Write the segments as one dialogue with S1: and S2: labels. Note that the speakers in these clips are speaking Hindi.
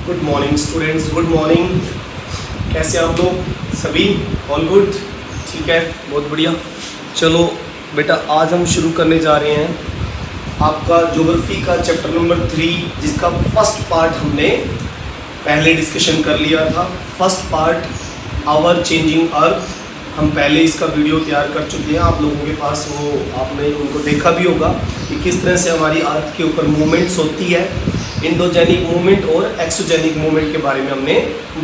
S1: Good morning students, good morning. कैसे आप लोग सभी? All good? ठीक है, बहुत बढ़िया। चलो बेटा, आज हम शुरू करने जा रहे हैं आपका ज्योग्राफी का चैप्टर नंबर 3, जिसका फर्स्ट पार्ट हमने पहले डिस्कशन कर लिया था। फर्स्ट पार्ट आवर चेंजिंग अर्थ, हम पहले इसका वीडियो तैयार कर चुके हैं। आप लोगों के पास वो आपने उनको देखा भी होगा कि किस तरह से हमारी अर्थ के ऊपर मूवमेंट्स होती है। इंडोजेनिक मूवमेंट और एक्सोजेनिक मूवमेंट के बारे में हमने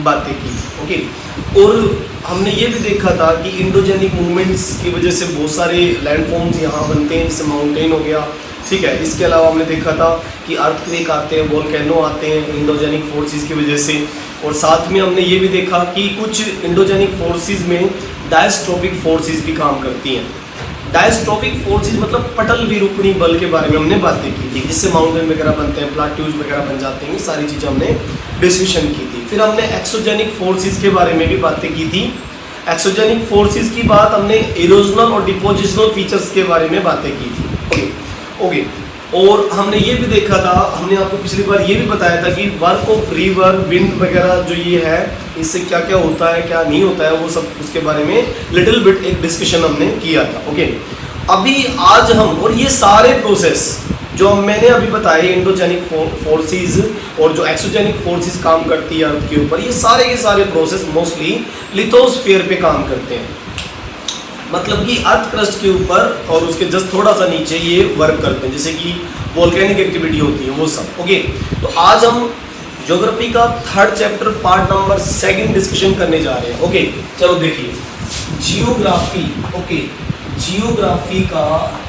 S1: बातें की। ओके, और हमने ये भी देखा था कि इंडोजेनिक मूवमेंट्स की वजह से बहुत सारे लैंडफॉर्म्स यहाँ बनते हैं, जैसे माउंटेन हो गया। ठीक है, इसके अलावा हमने देखा था कि अर्थक्वेक आते हैं, वोल्केनो आते हैं इंडोजेनिक फोर्सेस की वजह से। और साथ में हमने ये भी देखा कि कुछ इंडोजेनिक फोर्सेस में डायस्ट्रोपिक फोर्सेस भी काम करती हैं। डायस्ट्रोपिक फोर्सेस मतलब पटल विरूपणी बल के बारे में हमने बातें की थी, जिससे माउंटेन वगैरह बनते हैं, प्लाट्यूज वगैरह बन जाते हैं। ये सारी चीज़ें हमने डिस्कशन की थी। फिर हमने एक्सोजेनिक फोर्सेस के बारे में भी बातें की थी। एक्सोजेनिक फोर्सेस की बात हमने इरोजनल और डिपोजिशनल फीचर्स के बारे में बातें की थी। ओके, और हमने ये भी देखा था, हमने आपको पिछली बार ये भी बताया था कि वर्क ऑफ रिवर, विंड वगैरह जो ये है, इससे क्या क्या होता है, क्या नहीं होता है, वो सब उसके बारे में लिटिल बिट एक डिस्कशन हमने किया था। ओके, अभी आज हम, और ये सारे प्रोसेस जो मैंने अभी बताए, इंडोजेनिक फोर्सेस और जो एक्सोजेनिक फोर्सेस काम करती है अर्थ के ऊपर, ये सारे के सारे प्रोसेस मोस्टली लिथोस्फीयर पे काम करते हैं। मतलब कि अर्थ क्रस्ट के ऊपर और उसके जस्ट थोड़ा सा नीचे ये वर्क करते हैं, जैसे कि वोल्केनिक एक्टिविटी होती है वो सब। ओके, तो आज हम ज्योग्राफी का third chapter part number 2 discussion करने जा रहे हैं। ओके, चलो देखिए जियोग्राफी। ओके, जियोग्राफी का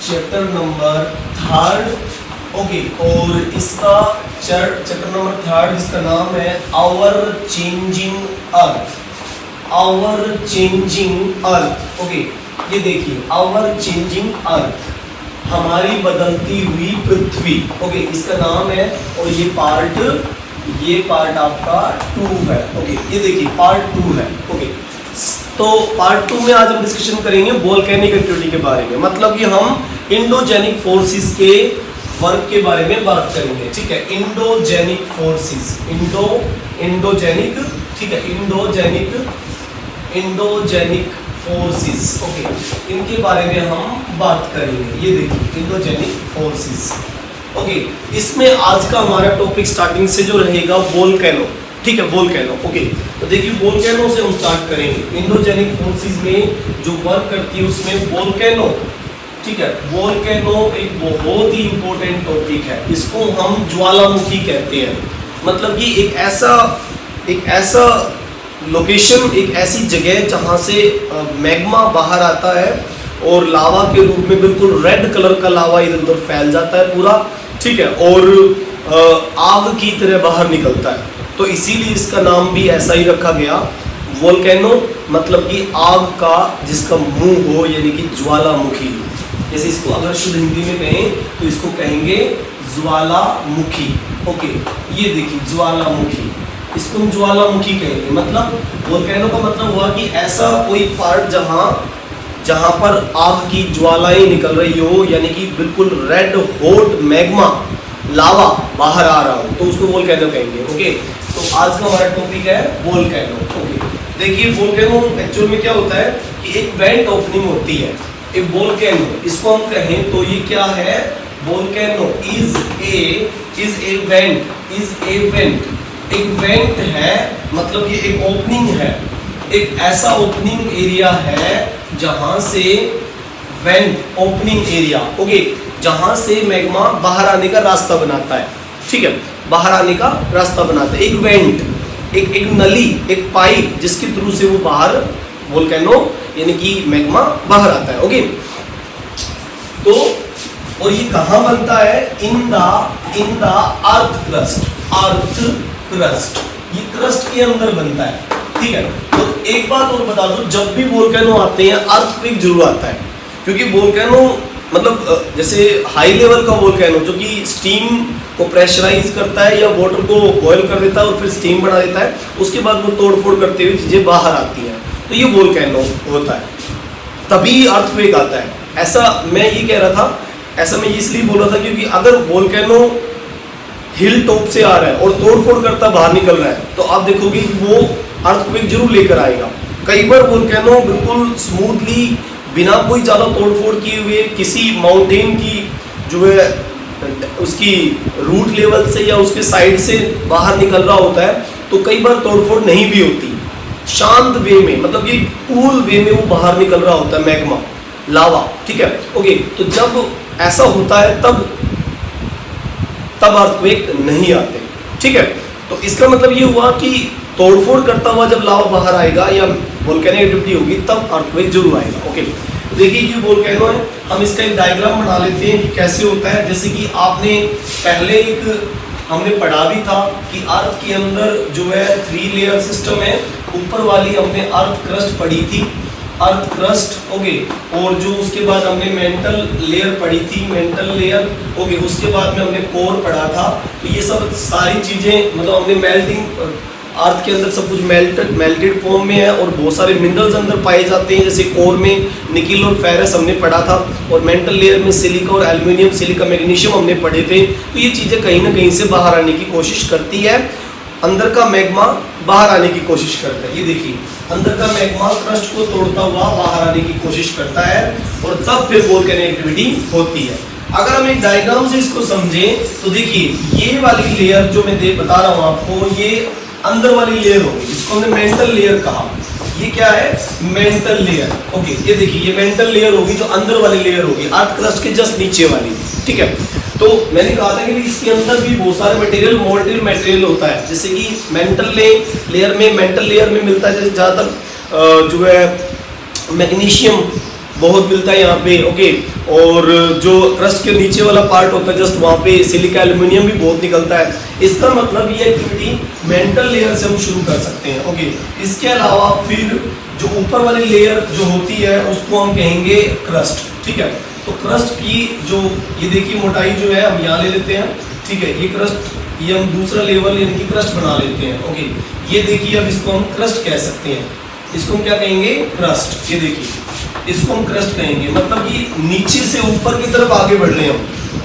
S1: चैप्टर नंबर 3। ओके, और इसका चैप्टर नंबर 3 इसका नाम है our changing earth. Our changing earth. Okay, ये देखिए आवर चेंजिंग अर्थ, हमारी बदलती हुई पृथ्वी। ओके, इसका नाम है, और ये पार्ट आपका 2 है। ओके, ये देखिए पार्ट 2 है। ओके, तो पार्ट 2 में आज हम डिस्कशन करेंगे वोल्केनिक एक्टिविटी के बारे में। मतलब कि हम इंडोजेनिक फोर्सेस के वर्क के बारे में बात करेंगे। ठीक है, इंडोजेनिक फोर्सेस, इंडोजेनिक, ठीक है, इंडोजेनिक फोर्सेस। ओके, इनके बारे में हम बात करेंगे। ये देखिए इंडोजेनिक फोर्सेस। ओके, इसमें आज का हमारा टॉपिक स्टार्टिंग से जो रहेगा वोल्केनो। ठीक है, वोल्केनो। ओके, तो देखिए वोल्केनो से हम स्टार्ट करेंगे। इंडोजेनिक फोर्सेस में जो वर्क करती है उसमें वोल्केनो। ठीक है, वोल्केनो एक बहुत ही इंपॉर्टेंट टॉपिक है। इसको हम ज्वालामुखी कहते हैं। मतलब कि एक ऐसा लोकेशन, एक ऐसी जगह जहाँ से मैग्मा बाहर आता है और लावा के रूप में बिल्कुल रेड कलर का लावा इधर उधर फैल जाता है पूरा। ठीक है, और आग की तरह बाहर निकलता है, तो इसीलिए इसका नाम भी ऐसा ही रखा गया, वोल्केनो। मतलब कि आग का जिसका मुंह हो, यानी कि ज्वालामुखी। जैसे इसको अगर शुद्ध हिंदी में कहें तो इसको कहेंगे ज्वालामुखी। ओके, ये देखिए ज्वालामुखी, इसको हम ज्वालामुखी कहेंगे। मतलब वोल्केनो का मतलब हुआ कि ऐसा कोई पार्ट जहाँ पर आग की ज्वालाएं निकल रही हो, यानी कि बिल्कुल रेड हॉट मैग्मा लावा बाहर आ रहा हो, तो उसको वोल्केनो कहेंगे। ओके, तो आज का हमारा टॉपिक है वोल्केनो। ओके, देखिए वोल्केनो एक्चुअल में क्या होता है कि एक वेंट ओपनिंग होती है। एक वोल्केनो, इसको हम कहें तो ये क्या है, वोल्केनो इज ए वेंट। एक वेंट है, मतलब ये एक ओपनिंग है, एक ऐसा ओपनिंग एरिया है जहां से वेंट ओपनिंग एरिया। ओके, जहां से मैग्मा बाहर आने का रास्ता बनाता है। ठीक है, बाहर आने का रास्ता बनाता है एक वेंट, एक नली, एक पाइप, जिसके थ्रू से वो बाहर वोल्केनो यानी कि मैग्मा बाहर आता है। ओके, तो और ये कहाँ बनता है, इन द अर्थ क्रस्ट, ये क्रस्ट के अंदर बनता है। ठीक है, तो एक बात और बता दो, जब भी वोल्केनो आते हैं अर्थक्वेक जरूर आता है, क्योंकि वोल्केनो मतलब जैसे हाई लेवल का वोल्केनो जो कि स्टीम को प्रेशराइज करता है या वाटर को बॉयल कर देता है और फिर स्टीम बना देता है, उसके बाद वो तोड़फोड़ करते हुए चीज़ें बाहर आती हैं, तो ये वोल्केनो होता है, तभी अर्थक्वेक आता है। ऐसा मैं ये कह रहा था, ऐसा मैं इसलिए बोल रहा था क्योंकि अगर वोल्केनो हिल टॉप से आ रहा है और तोड़फोड़ करता बाहर निकल रहा है, तो आप देखोगे कि वो अर्थक्वेक जरूर लेकर आएगा। कई बार वोल्केनो बिल्कुल स्मूथली बिना कोई ज़्यादा तोड़फोड़ किए हुए किसी माउंटेन की जो है उसकी रूट लेवल से या उसके साइड से बाहर निकल रहा होता है, तो कई बार तोड़फोड़ नहीं भी होती, शांत वे में, मतलब ये कूल वे में वो बाहर निकल रहा होता है मैग्मा, लावा, ठीक है। ओके, तो जब ऐसा होता है तब अर्थक्वेक नहीं आते, ठीक है। तो इसका मतलब ये हुआ कि तोड़फोड़ करता हुआ जब लावा बाहर आएगा या वोल्केनिक एक्टिविटी होगी तब अर्थक्वेक जरूर आएगा। ओके, देखिए ये वोल्केनो है, हम इसका एक डायग्राम बना लेते हैं कि कैसे होता है। जैसे कि आपने पहले हमने पढ़ा भी था कि अर्थ के अंदर जो है 3 लेयर सिस्टम है। ऊपर वाली हमने अर्थ क्रस्ट पढ़ी थी, अर्थ क्रस्ट, ओके, और जो उसके बाद हमने मेंटल लेयर पढ़ी थी, मेंटल लेयर, ओके, उसके बाद में हमने कोर पढ़ा था। तो ये सब सारी चीज़ें मतलब हमने मेल्टिंग, अर्थ के अंदर सब कुछ मेल्टेड फॉर्म में है और बहुत सारे मिनरल्स अंदर पाए जाते हैं। जैसे कोर में निकिल और फेरस हमने पढ़ा था, और मेंटल लेयर में सिलिका और एल्युमिनियम, सिलिका मैग्नीशियम हमने पढ़े थे। तो ये चीज़ें कहीं ना कहीं से बाहर आने की कोशिश करती है, अंदर का मैग्मा बाहर आने की कोशिश करता है। ये देखिए, अंदर का मैग्मा क्रस्ट को तोड़ता हुआ बाहर आने की कोशिश करता है और तब फिर वोल्केनिक एक्टिविटी होती है। अगर हम एक डायग्राम से इसको समझें तो देखिए, ये वाली लेयर जो मैं बता रहा हूँ आपको, ये अंदर वाली लेयर होगी, इसको हमने मेंटल लेयर कहा। ये क्या है? Mental layer. ओके, ये देखिए, ये मेंटल लेयर होगी जो अंदर वाली लेयर होगी, अर्थ क्रस्ट के जस्ट नीचे वाली, ठीक है। तो मैंने कहा था कि इसके अंदर भी बहुत सारे मटेरियल, मोल्टेड मटेरियल होता है। जैसे कि मेंटल लेयर में मिलता है, जैसे ज़्यादातर जो है मैग्नीशियम बहुत मिलता है यहाँ पे, ओके, और जो क्रस्ट के नीचे वाला पार्ट होता है जस्ट वहाँ पे सिलिका एल्युमिनियम भी बहुत निकलता है। इसका मतलब ये एक्टिविटी मेंटल लेयर से हम शुरू कर सकते हैं। ओके, इसके अलावा फिर जो ऊपर वाली लेयर जो होती है उसको हम कहेंगे क्रस्ट, ठीक है। तो क्रस्ट की जो ये देखिए मोटाई जो है हम यहाँ ले लेते हैं, ठीक है। ये क्रस्ट, ये हम दूसरा लेवल यानी कि क्रस्ट बना लेते हैं। ओके, ये देखिए, अब इसको हम क्रस्ट कह सकते हैं। इसको हम क्या कहेंगे? क्रस्ट। ये देखिए, इसको हम क्रस्ट कहेंगे, मतलब कि नीचे से ऊपर की तरफ आगे बढ़ रहे हैं हम,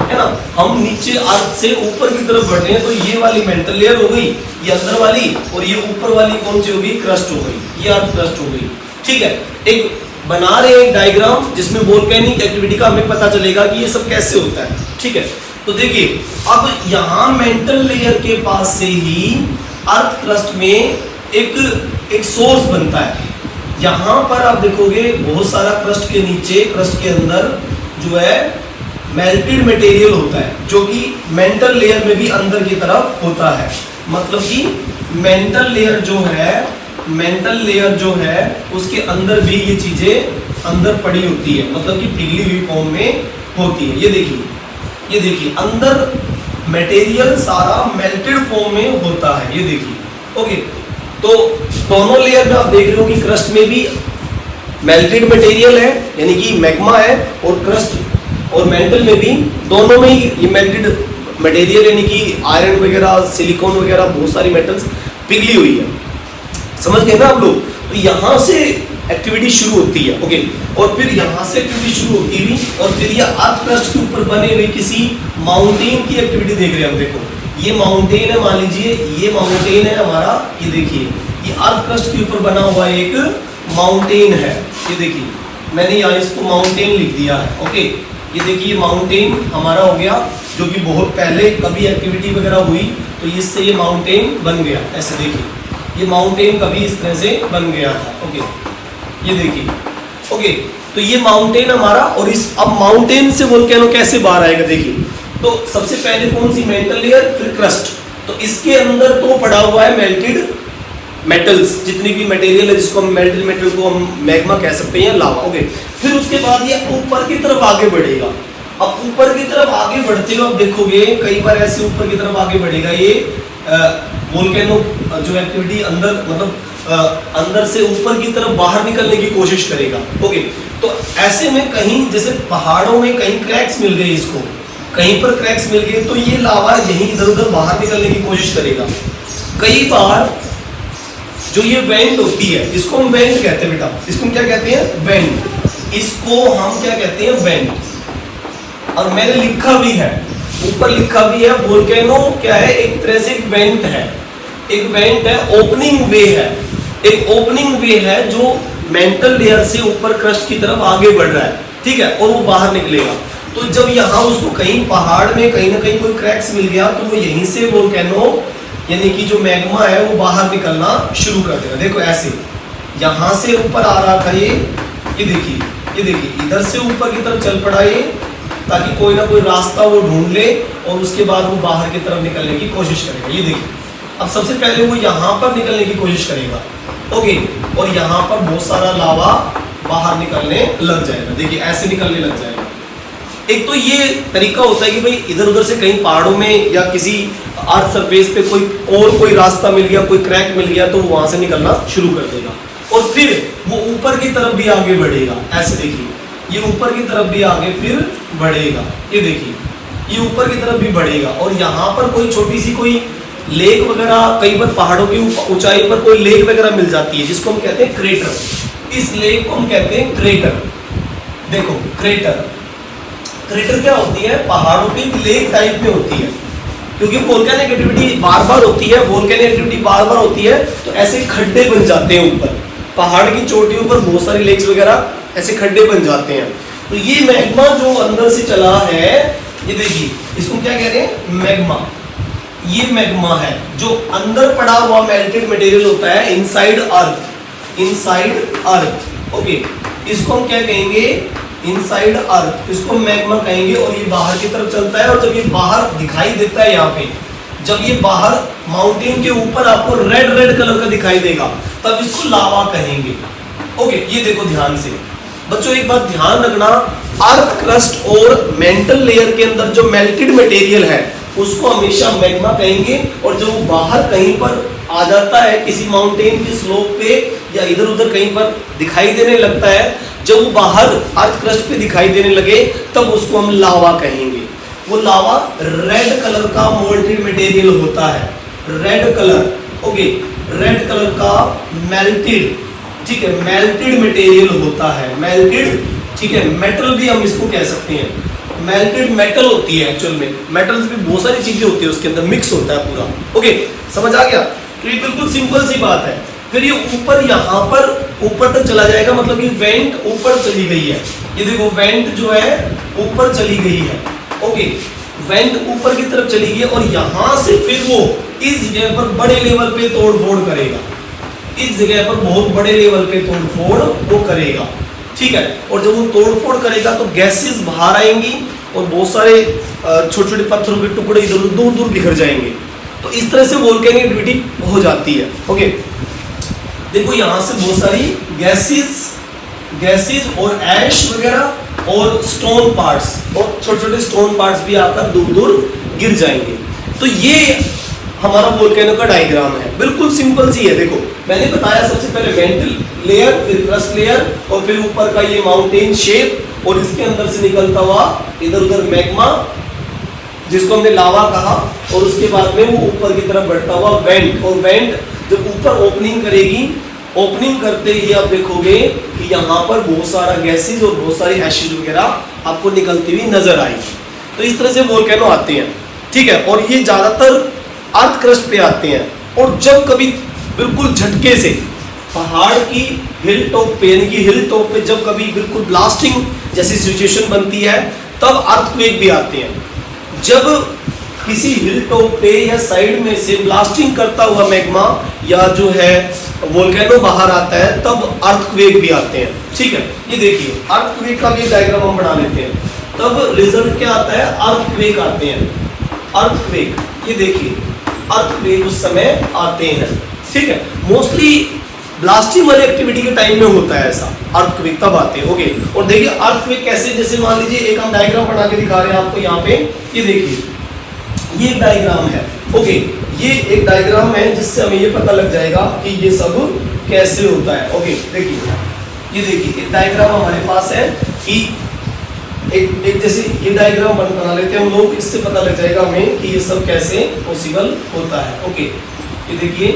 S1: है ना। हम नीचे अर्थ से ऊपर की तरफ बढ़ रहे हैं। तो ये वाली मेंटल लेयर हो गई, ये अंदर वाली, और ये ऊपर वाली कौन सी हो गई? क्रस्ट हो गई, ये अर्थ क्रस्ट हो गई, ठीक है। एक बना रहे हैं एक डायग्राम जिसमें वोल्केनिक एक्टिविटी का हमें पता चलेगा कि ये सब कैसे होता है, ठीक है। तो देखिए, अब यहाँ मेंटल लेयर के पास से ही अर्थ क्रस्ट में एक सोर्स बनता है। यहाँ पर आप देखोगे बहुत सारा क्रस्ट के नीचे, क्रस्ट के अंदर जो है मेल्टेड मटेरियल होता है, जो कि मेंटल लेयर में भी अंदर की तरफ होता है। मतलब कि मेंटल लेयर जो है उसके अंदर भी ये चीजें अंदर पड़ी होती है, मतलब कि पिघली हुई फॉर्म में होती है। ये देखिए, अंदर मटेरियल सारा मेल्टेड फॉर्म में होता है। ये देखिए, ओके। तो दोनों लेयर में आप देख रहे हो कि क्रस्ट में भी मेल्टेड मटेरियल है, यानी कि मैग्मा है, और क्रस्ट और मेंटल में भी, दोनों में ही ये मेल्टेड मटेरियल यानी कि आयरन वगैरह, सिलिकॉन वगैरह, बहुत सारी मेटल्स पिघली हुई है। समझ गए ना आप लोग? तो यहाँ से एक्टिविटी शुरू होती है, ओके, और फिर यहाँ से एक्टिविटी शुरू होती हुई और फिर ये अर्थ क्रस्ट के ऊपर बने हुए किसी माउंटेन की एक्टिविटी देख रहे हैं हम। देखो, ये माउंटेन है, मान लीजिए ये माउंटेन है हमारा, ये देखिए, ये अर्थ क्रस्ट के ऊपर बना हुआ एक माउंटेन है। ये देखिए, मैंने यहाँ इसको माउंटेन लिख दिया है, ओके। ये देखिए, माउंटेन हमारा हो गया, जो कि बहुत पहले कभी एक्टिविटी वगैरह हुई तो इससे ये माउंटेन बन गया। ऐसे देखिए, ये माउंटेन कभी इस तरह से बन गया था, ओके। ये देखिए, ओके, तो ये माउंटेन हमारा, और इस अब माउंटेन से वोल्केनो कैसे बाहर आएगा? देखिए, तो सबसे पहले कौन सी? मेंटल लेयर, फिर क्रस्ट। तो इसके अंदर तो पड़ा हुआ है मेल्टेड मेटल्स, जितनी भी मटेरियल है, जिसको हम मेल्टेड मेटेरियल को हम मैग्मा कह सकते हैं, लावा, ओके। फिर उसके बाद ये ऊपर की तरफ आगे बढ़ेगा। अब ऊपर की तरफ आगे बढ़ते हो, अब देखोगे कई बार ऐसे ऊपर की तरफ आगे बढ़ेगा ये वोल्केनो जो एक्टिविटी अंदर, मतलब अंदर से ऊपर की तरफ बाहर निकलने की कोशिश करेगा, ओके। तो ऐसे में कहीं जैसे पहाड़ों में कहीं क्रैक्स मिल गए, इसको कहीं पर क्रैक्स मिल गए, तो ये लावा यहीं इधर उधर बाहर निकलने की कोशिश करेगा। कई बार जो ये वेंट होती है, इसको हम वेंट कहते हैं बेटा, इसको हम क्या कहते हैं? वेंट। इसको हम क्या कहते हैं? वेंट। और मैंने लिखा भी है, ऊपर लिखा भी है वोल्केनो क्या है, एक तरह से एक वेंट है, एक वेंट है, ओपनिंग वे है, एक ओपनिंग वे है जो मेंटल लेयर से ऊपर क्रस्ट की तरफ आगे बढ़ रहा है, ठीक है, और वो बाहर निकलेगा। तो जब यहाँ उसको कहीं पहाड़ में कहीं ना कहीं कोई क्रैक्स मिल गया तो वो यहीं से वोल्केनो यानी कि जो मैग्मा है वो बाहर निकलना शुरू कर देगा। देखो ऐसे यहाँ से ऊपर आ रहा था ये देखिए इधर से ऊपर की तरफ चल पड़ा ये, ताकि कोई ना कोई रास्ता वो ढूंढ ले और उसके बाद वो बाहर की तरफ निकलने की कोशिश करेगा। ये देखिए अब सबसे पहले वो यहाँ पर निकलने की कोशिश करेगा, ओके, और यहाँ पर बहुत सारा लावा बाहर निकलने लग जाएगा। देखिए ऐसे निकलने लग जाएगा। एक तो ये तरीका होता है कि भाई इधर उधर से कहीं पहाड़ों में या किसी अर्थ सरफेस पे कोई रास्ता मिल गया, कोई क्रैक मिल गया तो वो वहां से निकलना शुरू कर देगा और फिर वो ऊपर की तरफ भी आगे बढ़ेगा। ऐसे देखिए ये ऊपर की तरफ भी आगे फिर बढ़ेगा, ये देखिए ये ऊपर की तरफ भी बढ़ेगा और यहाँ पर कोई छोटी सी कोई लेक वगैरह, कई बार पहाड़ों की ऊंचाई पर कोई लेक वगैरह मिल जाती है जिसको हम कहते हैं क्रेटर। इस लेक को हम कहते हैं क्रेटर। देखो क्रेटर क्या होती है, पहाड़ों की लेक टाइप में होती है, क्योंकि वोल्केनिक एक्टिविटी बार बार होती है, वोल्केनिक एक्टिविटी बार बार होती है तो ऐसे खड्डे बन जाते हैं ऊपर पहाड़ की चोटियों पर, बहुत सारी लेक्स वगैरह ऐसे खड्डे बन जाते हैं। तो ये मैग्मा जो अंदर से चला है, ये देखिए इसको क्या कह रहे हैं, मैग्मा। ये मैग्मा है जो अंदर पड़ा हुआ मेल्टेड मटेरियल होता है इनसाइड अर्थ, ओके, इसको हम क्या कहेंगे, इनसाइड अर्थ, इसको मैग्मा कहेंगे। और ये बाहर की तरफ चलता है और जब ये बाहर दिखाई देता है, यहाँ पे जब ये बाहर माउंटेन के ऊपर आपको रेड कलर का दिखाई देगा तब इसको लावा कहेंगे, ओके। ये देखो ध्यान से बच्चों, एक बात ध्यान रखना, अर्थ क्रस्ट और मेंटल लेयर के अंदर जो मेल्टेड मटेरियल है उसको हमेशा मैग्मा कहेंगे, और जब वो बाहर कहीं पर आ जाता है किसी माउंटेन की स्लोप पे या इधर उधर कहीं पर दिखाई देने लगता है, जब वो बाहर अर्थ क्रस्ट पे दिखाई देने लगे तब उसको हम लावा कहेंगे। वो लावा रेड कलर का मोल्टेड मटेरियल होता है, red colour, okay, red colour का मेल्टेड, ठीक है, मेल्टेड मटेरियल होता है, मेल्टेड, ठीक है, मेटल भी हम इसको कह सकते हैं, मेल्टेड मेटल होती है। एक्चुअल में मेटल्स भी बहुत सारी चीजें होती है उसके अंदर, मिक्स होता है पूरा, ओके, समझ आ गया। तो ये बिल्कुल सिंपल सी बात है। फिर ये ऊपर यहाँ पर ऊपर तक चला जाएगा, मतलब कि वेंट ऊपर चली गई है, ये देखो वेंट जो है ऊपर चली गई है, ओके, वेंट ऊपर की तरफ चली गई और यहाँ से फिर वो इस जगह पर बड़े लेवल पे तोड़ फोड़ करेगा, इस जगह पर बहुत बड़े लेवल पे तोड़ फोड़ वो करेगा, ठीक है। और जब वो तोड़ फोड़ करेगा तो गैसेस बाहर आएंगी और बहुत सारे छोटे छोटे पत्थरों के टुकड़े इधर दूर दूर बिखर जाएंगे। तो इस तरह से वोल्केनिक एक्टिविटी हो जाती है, ओके। देखो यहाँ से बहुत सारी गैसेस और ऐश वगैरह और स्टोन पार्ट्स और छोटे छोटे स्टोन पार्ट्स भी आकर दूर दूर गिर जाएंगे। तो ये हमारा वोल्केनो का डायग्राम है, बिल्कुल सिंपल सी है। देखो मैंने बताया सबसे पहले वेंटल लेयर, फिर क्रस्ट लेयर और फिर ऊपर का ये माउंटेन शेप और इसके अंदर से निकलता हुआ इधर उधर मैग्मा जिसको हमने लावा कहा, और उसके बाद में वो ऊपर की तरफ बढ़ता हुआ वेंट, और वेंट जब ऊपर ओपनिंग करेगी, ओपनिंग करते ही आप देखोगे कि यहाँ पर बहुत सारा गैसेस और बहुत सारी एशिड वगैरह आपको निकलती हुई नजर आएगी। तो इस तरह से वोल्केनो आते हैं, ठीक है, और ये ज्यादातर अर्थ क्रस्ट पे आते हैं। और जब कभी बिल्कुल झटके से पहाड़ की हिल टॉप पे, यानी कि हिल टॉप पे जब कभी बिल्कुल ब्लास्टिंग जैसी सिचुएशन बनती है तब अर्थक्वेक भी आते हैं। जब किसी हिल टॉप पे या साइड में से ब्लास्टिंग करता हुआ मैग्मा या जो है वोल्केनो बाहर आता है तब अर्थक्वेक भी आते हैं, ठीक है। ये देखिए अर्थक्वेक का भी डायग्राम हम बना लेते हैं, तब रिजल्ट क्या आता है, अर्थक्वेक आते हैं, अर्थक्वेक, ये देखिए अर्थक्वेक उस समय आते हैं, ठीक है। मोस्टली ब्लास्टिंग वाली एक्टिविटी के टाइम में होता है ऐसा, अर्थक्वेक तब आते हैं, ओके। और देखिए अर्थक्वेक कैसे, जैसे मान लीजिए एक हम डायग्राम बना के दिखा रहे हैं आपको यहाँ पे, ये देखिए ये एक डायग्राम है, ओके, ये एक डायग्राम है जिससे हमें ये पता लग जाएगा कि ये सब कैसे होता है, ओके। देखिए ये देखिए एक डायग्राम हमारे पास है कि एक जैसे ये डायग्राम बना लेते हैं हम लोग, इससे पता लग जाएगा हमें कि ये सब कैसे पॉसिबल होता है, ओके। ये देखिए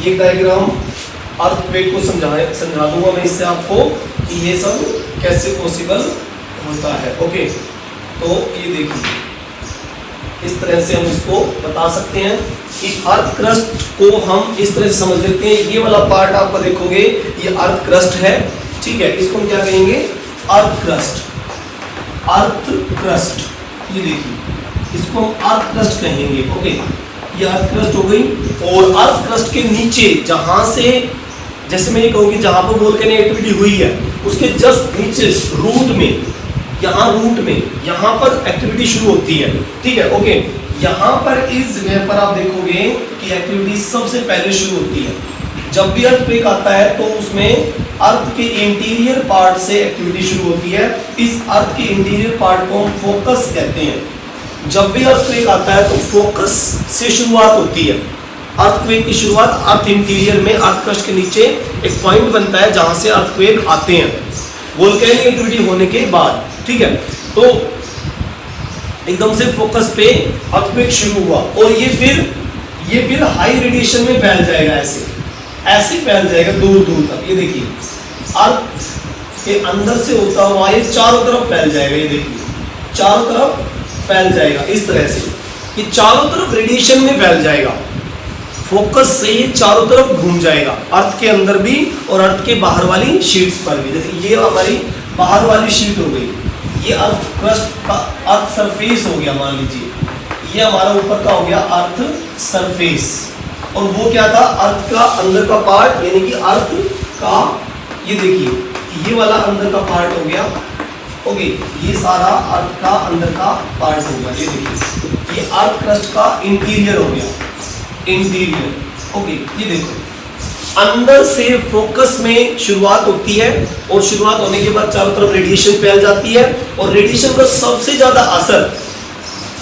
S1: ये डायग्राम अर्थक्वेक को समझा दूंगा मैं इससे आपको कि ये सब कैसे पॉसिबल होता है, ओके। तो ये देखिए इस तरह से हम इसको बता सकते हैं कि अर्थ क्रस्ट को हम इस तरह से समझ लेते हैं। ये वाला पार्ट आपका देखोगे ये अर्थ क्रस्ट है, ठीक है, इसको हम क्या कहेंगे, अर्थ क्रस्ट। अर्थ क्रस्ट, ये देखिए इसको हम अर्थ क्रस्ट कहेंगे। ओके, ये अर्थ क्रस्ट हो गई। और अर्थ क्रस्ट के नीचे जहां से, जैसे मैं ये कहूँगी जहां पर वोल्केनिक एक्टिविटी हुई है उसके जस्ट नीचे रूट में, यहाँ रूट में यहाँ पर एक्टिविटी शुरू होती है, ठीक है। ओके, यहाँ पर इस जगह पर आप देखोगे कि एक्टिविटी सबसे पहले शुरू होती है। जब भी अर्थक्वेक आता है तो उसमें अर्थ के इंटीरियर पार्ट से एक्टिविटी शुरू होती है। इस अर्थ के इंटीरियर पार्ट को हम फोकस कहते हैं। जब भी अर्थक्वेक आता है तो फोकस से शुरुआत होती है। अर्थक्वेक की शुरुआत अर्थ इंटीरियर में, अर्थ क्रस्ट के नीचे एक पॉइंट बनता है जहां से अर्थक्वेक आते हैं वोल्केनिक एक्टिविटी होने के बाद, ठीक है। तो एकदम से फोकस पे अर्थक्वेक शुरू हुआ और ये फिर हाई रेडिएशन में फैल जाएगा, ऐसे फैल जाएगा दूर दूर तक। ये देखिए अर्थ के अंदर से होता हुआ ये चारों तरफ फैल जाएगा। ये देखिए चारों तरफ फैल जाएगा इस तरह से, ये चारों तरफ रेडिएशन में फैल जाएगा। फोकस से ये चारों तरफ घूम जाएगा, अर्थ के अंदर भी और अर्थ के बाहर वाली शीट्स पर भी। जैसे ये हमारी बाहर वाली शीट हो गई, ये अर्थ क्रस्ट का अर्थ सरफेस हो गया, मान लीजिए ये हमारा ऊपर का हो गया अर्थ सरफेस, और वो क्या था, अर्थ का अंदर का पार्ट, यानी कि अर्थ का, ये देखिए ये वाला अंदर का पार्ट हो गया। ओके, ये सारा अर्थ का अंदर का पार्ट हो गया। ये देखिए ये अर्थ क्रस्ट का इंटीरियर हो गया, इंटीरियर। ओके, ये देखो अंदर से फोकस में शुरुआत होती है और शुरुआत होने के बाद चारों तरफ रेडिएशन फैल जाती है और रेडिएशन का सबसे ज्यादा असर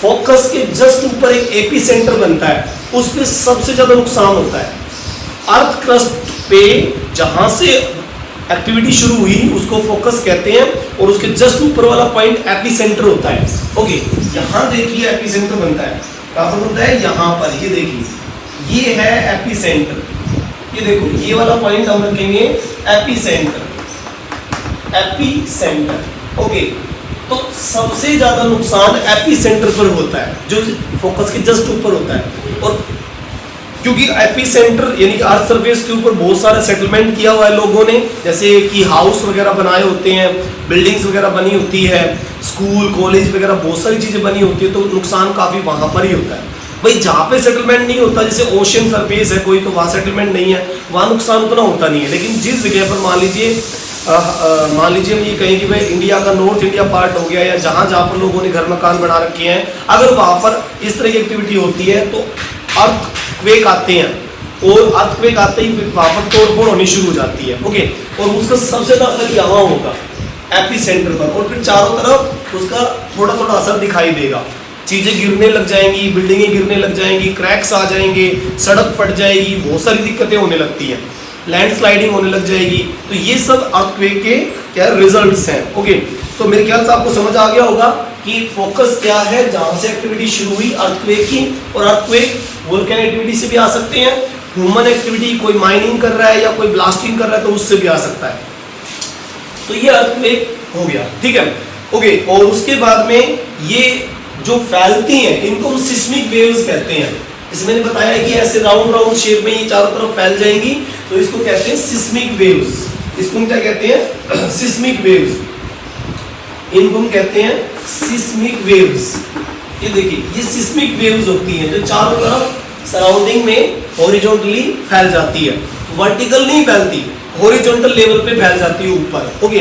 S1: फोकस के जस्ट ऊपर एक एपी सेंटर बनता है, उस पर सबसे ज्यादा नुकसान होता है। अर्थ क्रस्ट पे जहां से एक्टिविटी शुरू हुई उसको फोकस कहते हैं और उसके जस्ट ऊपर वाला पॉइंट एपी सेंटर होता है। ओके, यहाँ देखिए एपी सेंटर बनता है, कहाँ पर बनता है, यहाँ पर। ये देखिए ये है एपी सेंटर, ये देखो ये वाला पॉइंट हम रखेंगे AP centre, AP centre. Okay, तो सबसे ज्यादा नुकसान एपी सेंटर पर होता है जो फोकस के जस्ट ऊपर होता है। और क्योंकि एपी सेंटर यानी कि अर्थ सरफेस के ऊपर बहुत सारा सेटलमेंट किया हुआ है लोगों ने, जैसे कि हाउस वगैरह बनाए होते हैं, बिल्डिंग्स वगैरह बनी होती है, स्कूल कॉलेज वगैरह बहुत सारी चीजें बनी होती है, तो नुकसान काफी वहां पर ही होता है। भाई जहाँ पे सेटलमेंट नहीं होता, जैसे ओशियन सरफेस है कोई, तो वहाँ सेटलमेंट नहीं है, वहाँ नुकसान उतना होता नहीं है। लेकिन जिस जगह पर मान लीजिए हम ये कहें कि भाई इंडिया का नॉर्थ इंडिया पार्ट हो गया, या जहाँ जहाँ पर लोगों ने घर मकान बना रखे हैं, अगर वहाँ पर इस तरह की एक्टिविटी होती है तो अर्थक्वेक आते हैं और अर्थक्वेक आते ही वहाँ पर तोड़फोड़ होनी शुरू हो जाती है। ओके, और उसका सबसे ज्यादा असर यहाँ होगा एपी सेंटर पर, और फिर चारों तरफ उसका थोड़ा थोड़ा असर दिखाई देगा। चीजें गिरने लग जाएंगी, बिल्डिंगें गिरने लग जाएंगी, क्रैक्स आ जाएंगे, सड़क फट जाएगी, बहुत सारी दिक्कतें होने लगती हैं, लैंडस्लाइडिंग होने लग जाएगी। तो ये सब अर्थक्वेक के क्या रिजल्ट्स हैं। ओके, तो मेरे ख्याल से आपको समझ आ गया होगा कि फोकस क्या है, जहां से एक्टिविटी शुरू हुई अर्थक्वेक की, और अर्थक्वेक वोल्केनिक एक्टिविटी से भी आ सकते हैं, ह्यूमन एक्टिविटी, कोई माइनिंग कर रहा है या कोई ब्लास्टिंग कर रहा है तो उससे भी आ सकता है। तो ये अर्थक्वेक हो गया, ठीक है। ओके, और उसके बाद में ये जो फैलती हैं इनको हम सिस्मिक वेव्स कहते हैं। जैसे मैंने बताया कि ऐसे राउंड राउंड शेप में ये चारों तरफ फैल जाएंगी, तो इसको कहते हैं सिस्मिक वेव्स। इसको हम क्या कहते हैं, सिस्मिक वेव्स, इनको हम कहते हैं सिस्मिक वेव्स। ये देखिए ये सिस्मिक वेव्स होती हैं जो चारों तरफ सराउंडिंग में हॉरिजॉन्टली फैल जाती है, वर्टिकल नहीं फैलती, हॉरिजॉन्टल लेवल पे फैल जाती है ऊपर। ओके,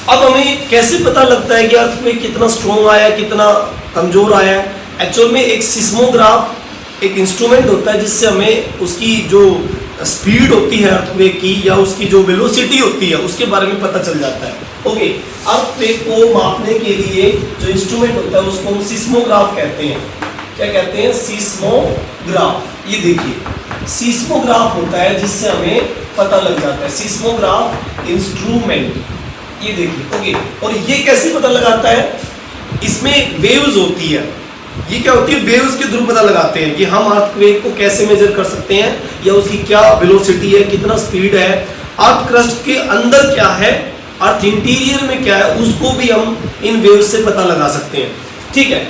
S1: अब हमें कैसे पता लगता है कि अर्थक्वेक कितना स्ट्रॉन्ग आया, कितना कमजोर आया है? एक्चुअल में एक सिस्मोग्राफ एक इंस्ट्रूमेंट होता है जिससे हमें उसकी जो स्पीड होती है अर्थक्वेक की, या उसकी जो वेलोसिटी होती है उसके बारे में पता चल जाता है। ओके, अर्थक्वेक को मापने के लिए जो इंस्ट्रूमेंट होता है उसको हम सिस्मोग्राफ कहते हैं। क्या कहते हैं, सिस्मोग्राफ। ये देखिए सिस्मोग्राफ होता है जिससे हमें पता लग जाता है, सिस्मोग्राफ इंस्ट्रूमेंट। ये देखिए। ओके, और ये कैसे पता लगाता है, इसमें वेव्स होती है। ये क्या होती है, वेव्स के थ्रू पता लगाते हैं कि हम अर्थक्वेक को कैसे मेजर कर सकते हैं, या उसकी क्या वेलोसिटी है, कितना स्पीड है, अर्थ क्रस्ट के अंदर क्या है, अर्थ इंटीरियर में क्या है, उसको भी हम इन वेव्स से पता लगा सकते हैं। ठीक है,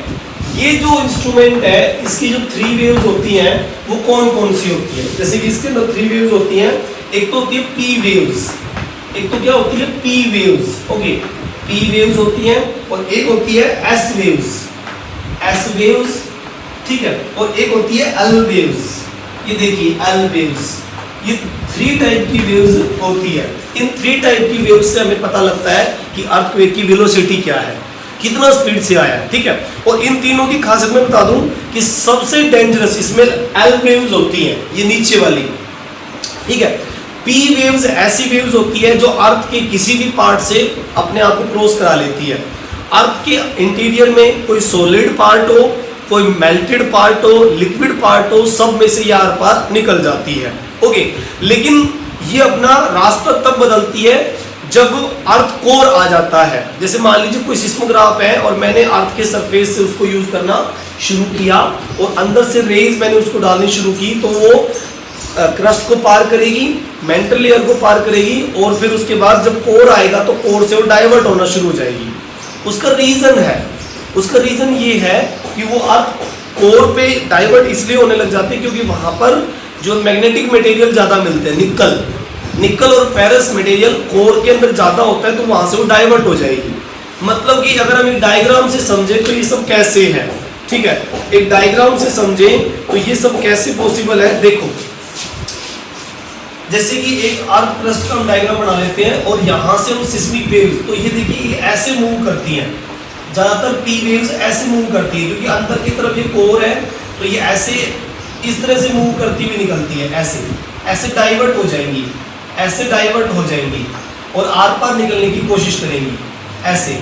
S1: ये जो इंस्ट्रूमेंट है इसकी जो 3 वेव्स होती हैं वो कौन कौन सी होती है? जैसे कि इसके अंदर 3 वेव्स होती हैं। एक तो होती है पी वेव्स, एक तो क्या होती है P waves, okay, P waves होती हैं, और एक होती है एस वेव्स, एस वेव्स, ठीक है, और एक होती है एल वेव्स। ये देखिए एल वेव्स, ये 3 टाइप की वेव्स होती है। इन 3 टाइप की वेव्स से हमें पता लगता है कि अर्थक्वेक की वेलोसिटी क्या है, कितना स्पीड से आया है, ठीक है। और इन तीनों की खासियत मैं बता दूं कि सबसे डेंजरस इसमें एल वेव्स होती हैं, ये नीचे वाली, ठीक है। पी वेव्स ऐसी वेव्स होती है जो अर्थ के किसी भी पार्ट से अपने आप को क्रॉस करा लेती है। अर्थ के इंटीरियर में कोई सॉलिड पार्ट हो, कोई मेल्टेड पार्ट हो, लिक्विड पार्ट हो, सब में से ये आर पार निकल जाती है, ओके। लेकिन ये अपना रास्ता तब बदलती है जब अर्थ कोर आ जाता है। जैसे मान लीजिए कोई सिस्मोग्राफ है और मैंने अर्थ के सरफेस से उसको यूज करना शुरू किया और अंदर से रेज मैंने उसको डालनी शुरू की, तो वो क्रस्ट को पार करेगी, मेंटल लेयर को पार करेगी, और फिर उसके बाद जब कोर आएगा तो कोर से वो डाइवर्ट होना शुरू हो जाएगी। उसका रीजन है, उसका रीजन ये है कि वो अर्थ कोर पे डाइवर्ट इसलिए होने लग जाते हैं क्योंकि वहां पर जो मैग्नेटिक मटेरियल ज्यादा मिलते हैं, निकल और फेरस मटेरियल कोर के अंदर ज्यादा होता है, तो वहां से वो डाइवर्ट हो जाएगी। मतलब कि अगर हम एक डायग्राम से समझें तो ये सब कैसे है, ठीक है, एक डायग्राम से समझें तो ये सब कैसे पॉसिबल है। देखो जैसे कि एक अर्थ क्रस्ट का हम डायग्राम बना लेते हैं और यहां से हम सिस्मिक वेव्स, तो ये देखिए ये ऐसे मूव करती हैं, ज्यादातर पी वेव्स ऐसे मूव करती है क्योंकि अंदर की तरफ ये कोर है, तो ये ऐसे इस तरह से मूव करती हुई निकलती है, ऐसे ऐसे डाइवर्ट हो जाएंगी, ऐसे डाइवर्ट हो जाएंगी और आर पार निकलने की कोशिश करेंगी ऐसे,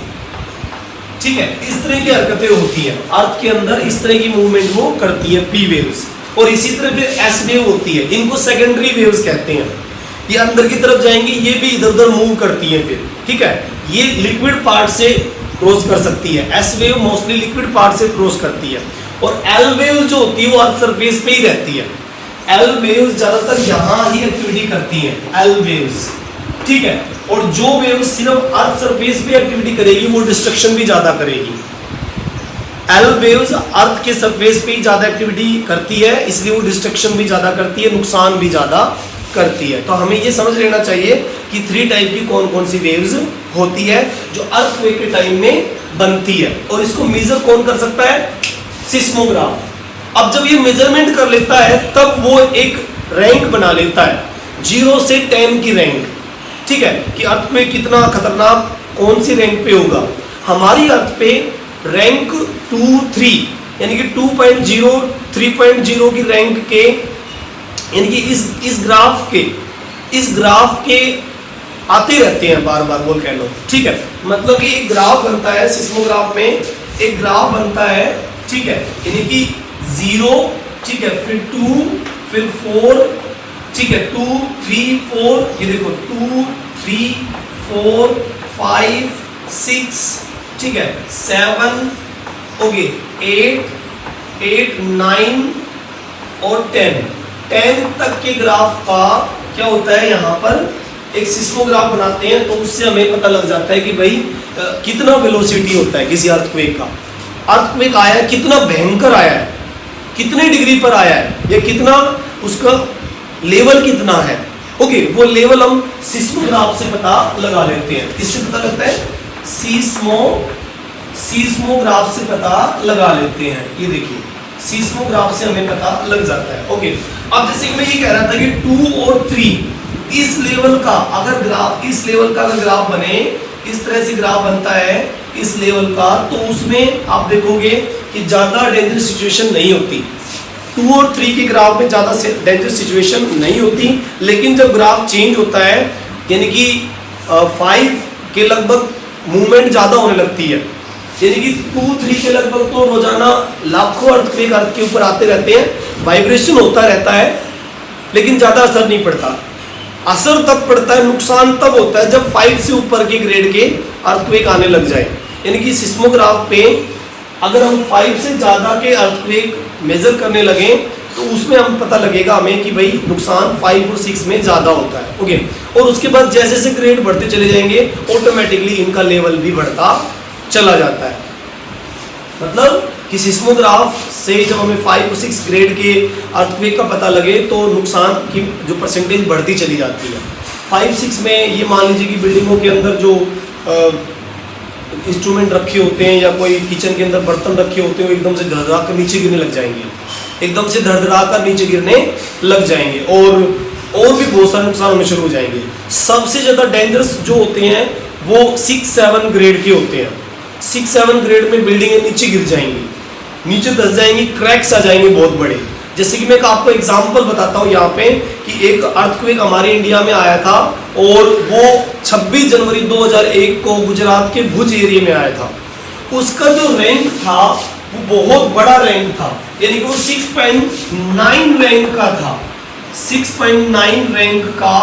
S1: ठीक है। इस तरह की हरकतें होती हैं अर्थ के अंदर, इस तरह की मूवमेंट वो करती है पी वेव्स। और इसी तरह फिर एस वेव होती है, इनको सेकेंडरी वेव्स कहते हैं। ये अंदर की तरफ जाएंगी, ये भी इधर उधर मूव करती है फिर, ठीक है। ये लिक्विड पार्ट से क्रॉस कर सकती है, S wave mostly liquid part से क्रॉस करती है। और एल वेव जो होती है वो अर्थ सरफेस पे ही रहती है। एल वेव्स ज्यादातर यहाँ ही एक्टिविटी करती हैं, एल वेव्स, ठीक है। और जो वेव्स सिर्फ अर्थ सरफेस पे एक्टिविटी करेगी वो डिस्ट्रक्शन भी ज्यादा करेगी। एल वेव्स अर्थ के सरफेस पे ही ज्यादा एक्टिविटी करती है, इसलिए वो डिस्ट्रक्शन भी ज्यादा करती है, नुकसान भी ज्यादा करती है। तो हमें ये समझ लेना चाहिए कि 3 टाइप की कौन कौन सी वेव्स होती है जो अर्थक्वेक के टाइम में बनती है। और इसको मेजर कौन कर सकता है? सिस्मोग्राफ। अब जब ये मेजरमेंट कर लेता है तब वो एक रैंक बना लेता है, 0 से 10 की रैंक, ठीक है, कि अर्थक्वेक कितना खतरनाक कौन सी रैंक पे होगा। हमारी अर्थ पे रैंक 2, 3 यानी कि 2.0, 3.0 की रैंक के, यानी कि इस ग्राफ के आते रहते हैं बार बार वोल्केनो, ठीक है। मतलब कि एक ग्राफ बनता है सिस्मोग्राफ में, एक ग्राफ बनता है, ठीक है, यानी कि 0, ठीक है, फिर 2, फिर 4, ठीक है, 2, 3, 4, ये देखो 2, 3, 4, 5, 6, ठीक है, 7, ओके, 8, 9 और 10 तक के ग्राफ का क्या होता है, यहाँ पर एक सिस्मोग्राफ बनाते हैं तो उससे हमें पता लग जाता है कि भाई कितना वेलोसिटी होता है किसी अर्थक्वेक का। अर्थक्वेक आया है, कितना भयंकर आया है, कितने डिग्री पर आया है, या कितना उसका लेवल कितना है, ओके, वो लेवल हम सिस्मोग्राफ से पता लगा लेते हैं। किससे पता लगता है? सीस्मोग्राफ से पता लगा लेते हैं। ये देखिए सीस्मोग्राफ से हमें पता लग जाता है, ओके। अब जैसे कि मैं ये कह रहा था कि 2 और 3 इस लेवल का अगर ग्राफ, इस लेवल का अगर ग्राफ बने, इस तरह से ग्राफ बनता है इस लेवल का, तो उसमें आप देखोगे कि ज्यादा डेंजर सिचुएशन नहीं होती। 2 और 3 के ग्राफ में ज्यादा डेंजर सिचुएशन नहीं होती, लेकिन जब ग्राफ चेंज होता है यानी कि 5 के लगभग मूवमेंट ज्यादा होने लगती है, यानी कि 2, 3 के लगभग तो रोजाना लाखों अर्थक्वेक अर्थ के ऊपर आते रहते हैं, वाइब्रेशन होता रहता है, लेकिन ज्यादा असर नहीं पड़ता। असर तब पड़ता है, नुकसान तब होता है जब 5 से ऊपर के ग्रेड के अर्थक्वेक आने लग जाए। यानी कि सिस्मोग्राफ पे अगर हम 5 से ज़्यादा के अर्थक्वेक मेजर करने लगे तो उसमें हम पता लगेगा हमें कि भाई नुकसान 5 और 6 में ज़्यादा होता है, ओके। और उसके बाद जैसे जैसे ग्रेड बढ़ते चले जाएंगे ऑटोमेटिकली इनका लेवल भी बढ़ता चला जाता है। मतलब कि सिस्मोग्राफ से जब हमें 5 और 6 ग्रेड के अर्थक्वेक का पता लगे तो नुकसान की जो परसेंटेज बढ़ती चली जाती है। 5-6 में ये मान लीजिए कि बिल्डिंगों के अंदर जो इंस्ट्रूमेंट रखे होते हैं या कोई किचन के अंदर बर्तन रखे होते हैं वो एकदम से धड़धड़ा कर नीचे गिरने लग जाएंगे, एकदम से धड़धड़ा कर नीचे गिरने लग जाएंगे और भी बहुत सारे नुकसान होने शुरू हो जाएंगे। सबसे ज़्यादा डेंजरस जो होते हैं वो 6-7 ग्रेड के होते हैं। 6-7 ग्रेड में बिल्डिंगें नीचे गिर जाएंगी, नीचे धस जाएंगी, क्रैक्स आ जाएंगे बहुत बड़े। जैसे कि मैं आपको एग्जांपल बताता हूँ यहाँ पे कि एक अर्थक्वेक हमारे इंडिया में आया था और वो 26 जनवरी 2001 को गुजरात के भुज एरिया में आया था। उसका जो रैंक था वो बहुत बड़ा रैंक था, यानी कि वो 6.9 रैंक का था। 6.9 रैंक का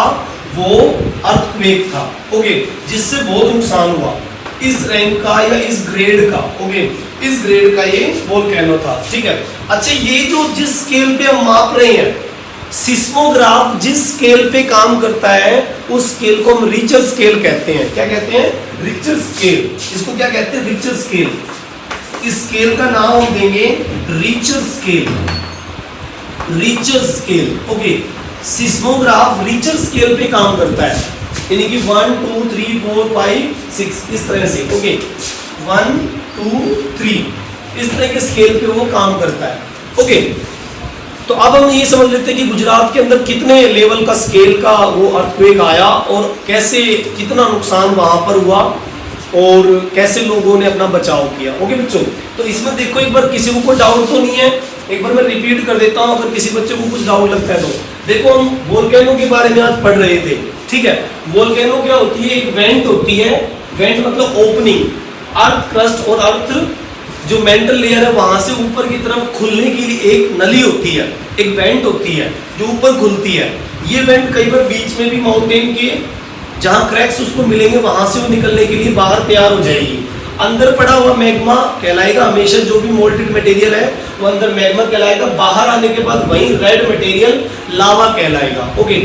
S1: वो अर्थक्वेक था, ओके, जिससे बहुत नुकसान हुआ। इस रैंक का या इस ग्रेड का, ओके, इस ग्रेड का ये वोल्केनो था, ठीक है। अच्छा, ये जो जिस स्केल पे हम माप रहे हैं, सिस्मोग्राफ जिस स्केल पे काम करता है उस स्केल को हम रिचर स्केल कहते हैं। क्या कहते हैं? Richter scale. इसको क्या कहते हैं? Richter scale. इस स्केल का नाम हम देंगे Richter scale. Richter scale, okay. Seismograph Richter scale पे काम करता है, यानी कि 1 2 3 4 5 6 इस तरह से, ओके, 1 2 3 इस तरह के स्केल पे वो काम करता है, ओके। तो अब हम ये समझ लेते हैं कि गुजरात के अंदर कितने लेवल का स्केल का वो अर्थक्वेक आया और कैसे कितना नुकसान वहां पर हुआ और कैसे लोगों ने अपना बचाव किया, ओके बच्चों। तो इसमें देखो, एक बार किसी को कोई डाउट तो नहीं है, एक बार मैं रिपीट कर देता हूँ अगर किसी बच्चे को कुछ डाउट लगता है तो। देखो, हम वोल्केनो के बारे में आज पढ़ रहे थे, ठीक है। वोल्केनो क्या होती है? एक वेंट होती है। वेंट मतलब ओपनिंग, अर्थ क्रस्ट और अर्थ जो मेंटल लेयर है वहां से ऊपर की तरफ खुलने के लिए एक नली होती है, एक वेंट होती है जो ऊपर खुलती है। ये वेंट कई बार बीच में भी माउंटेन के जहां क्रैक्स उसको मिलेंगे वहां से वो निकलने के लिए बाहर तैयार हो जाएगी। अंदर पड़ा हुआ मैग्मा कहलाएगा, हमेशा जो भी मोल्टेड मटेरियल है वो अंदर मैग्मा कहलाएगा। बाहर आने के बाद वही रेड मटेरियल लावा कहलाएगा, ओके।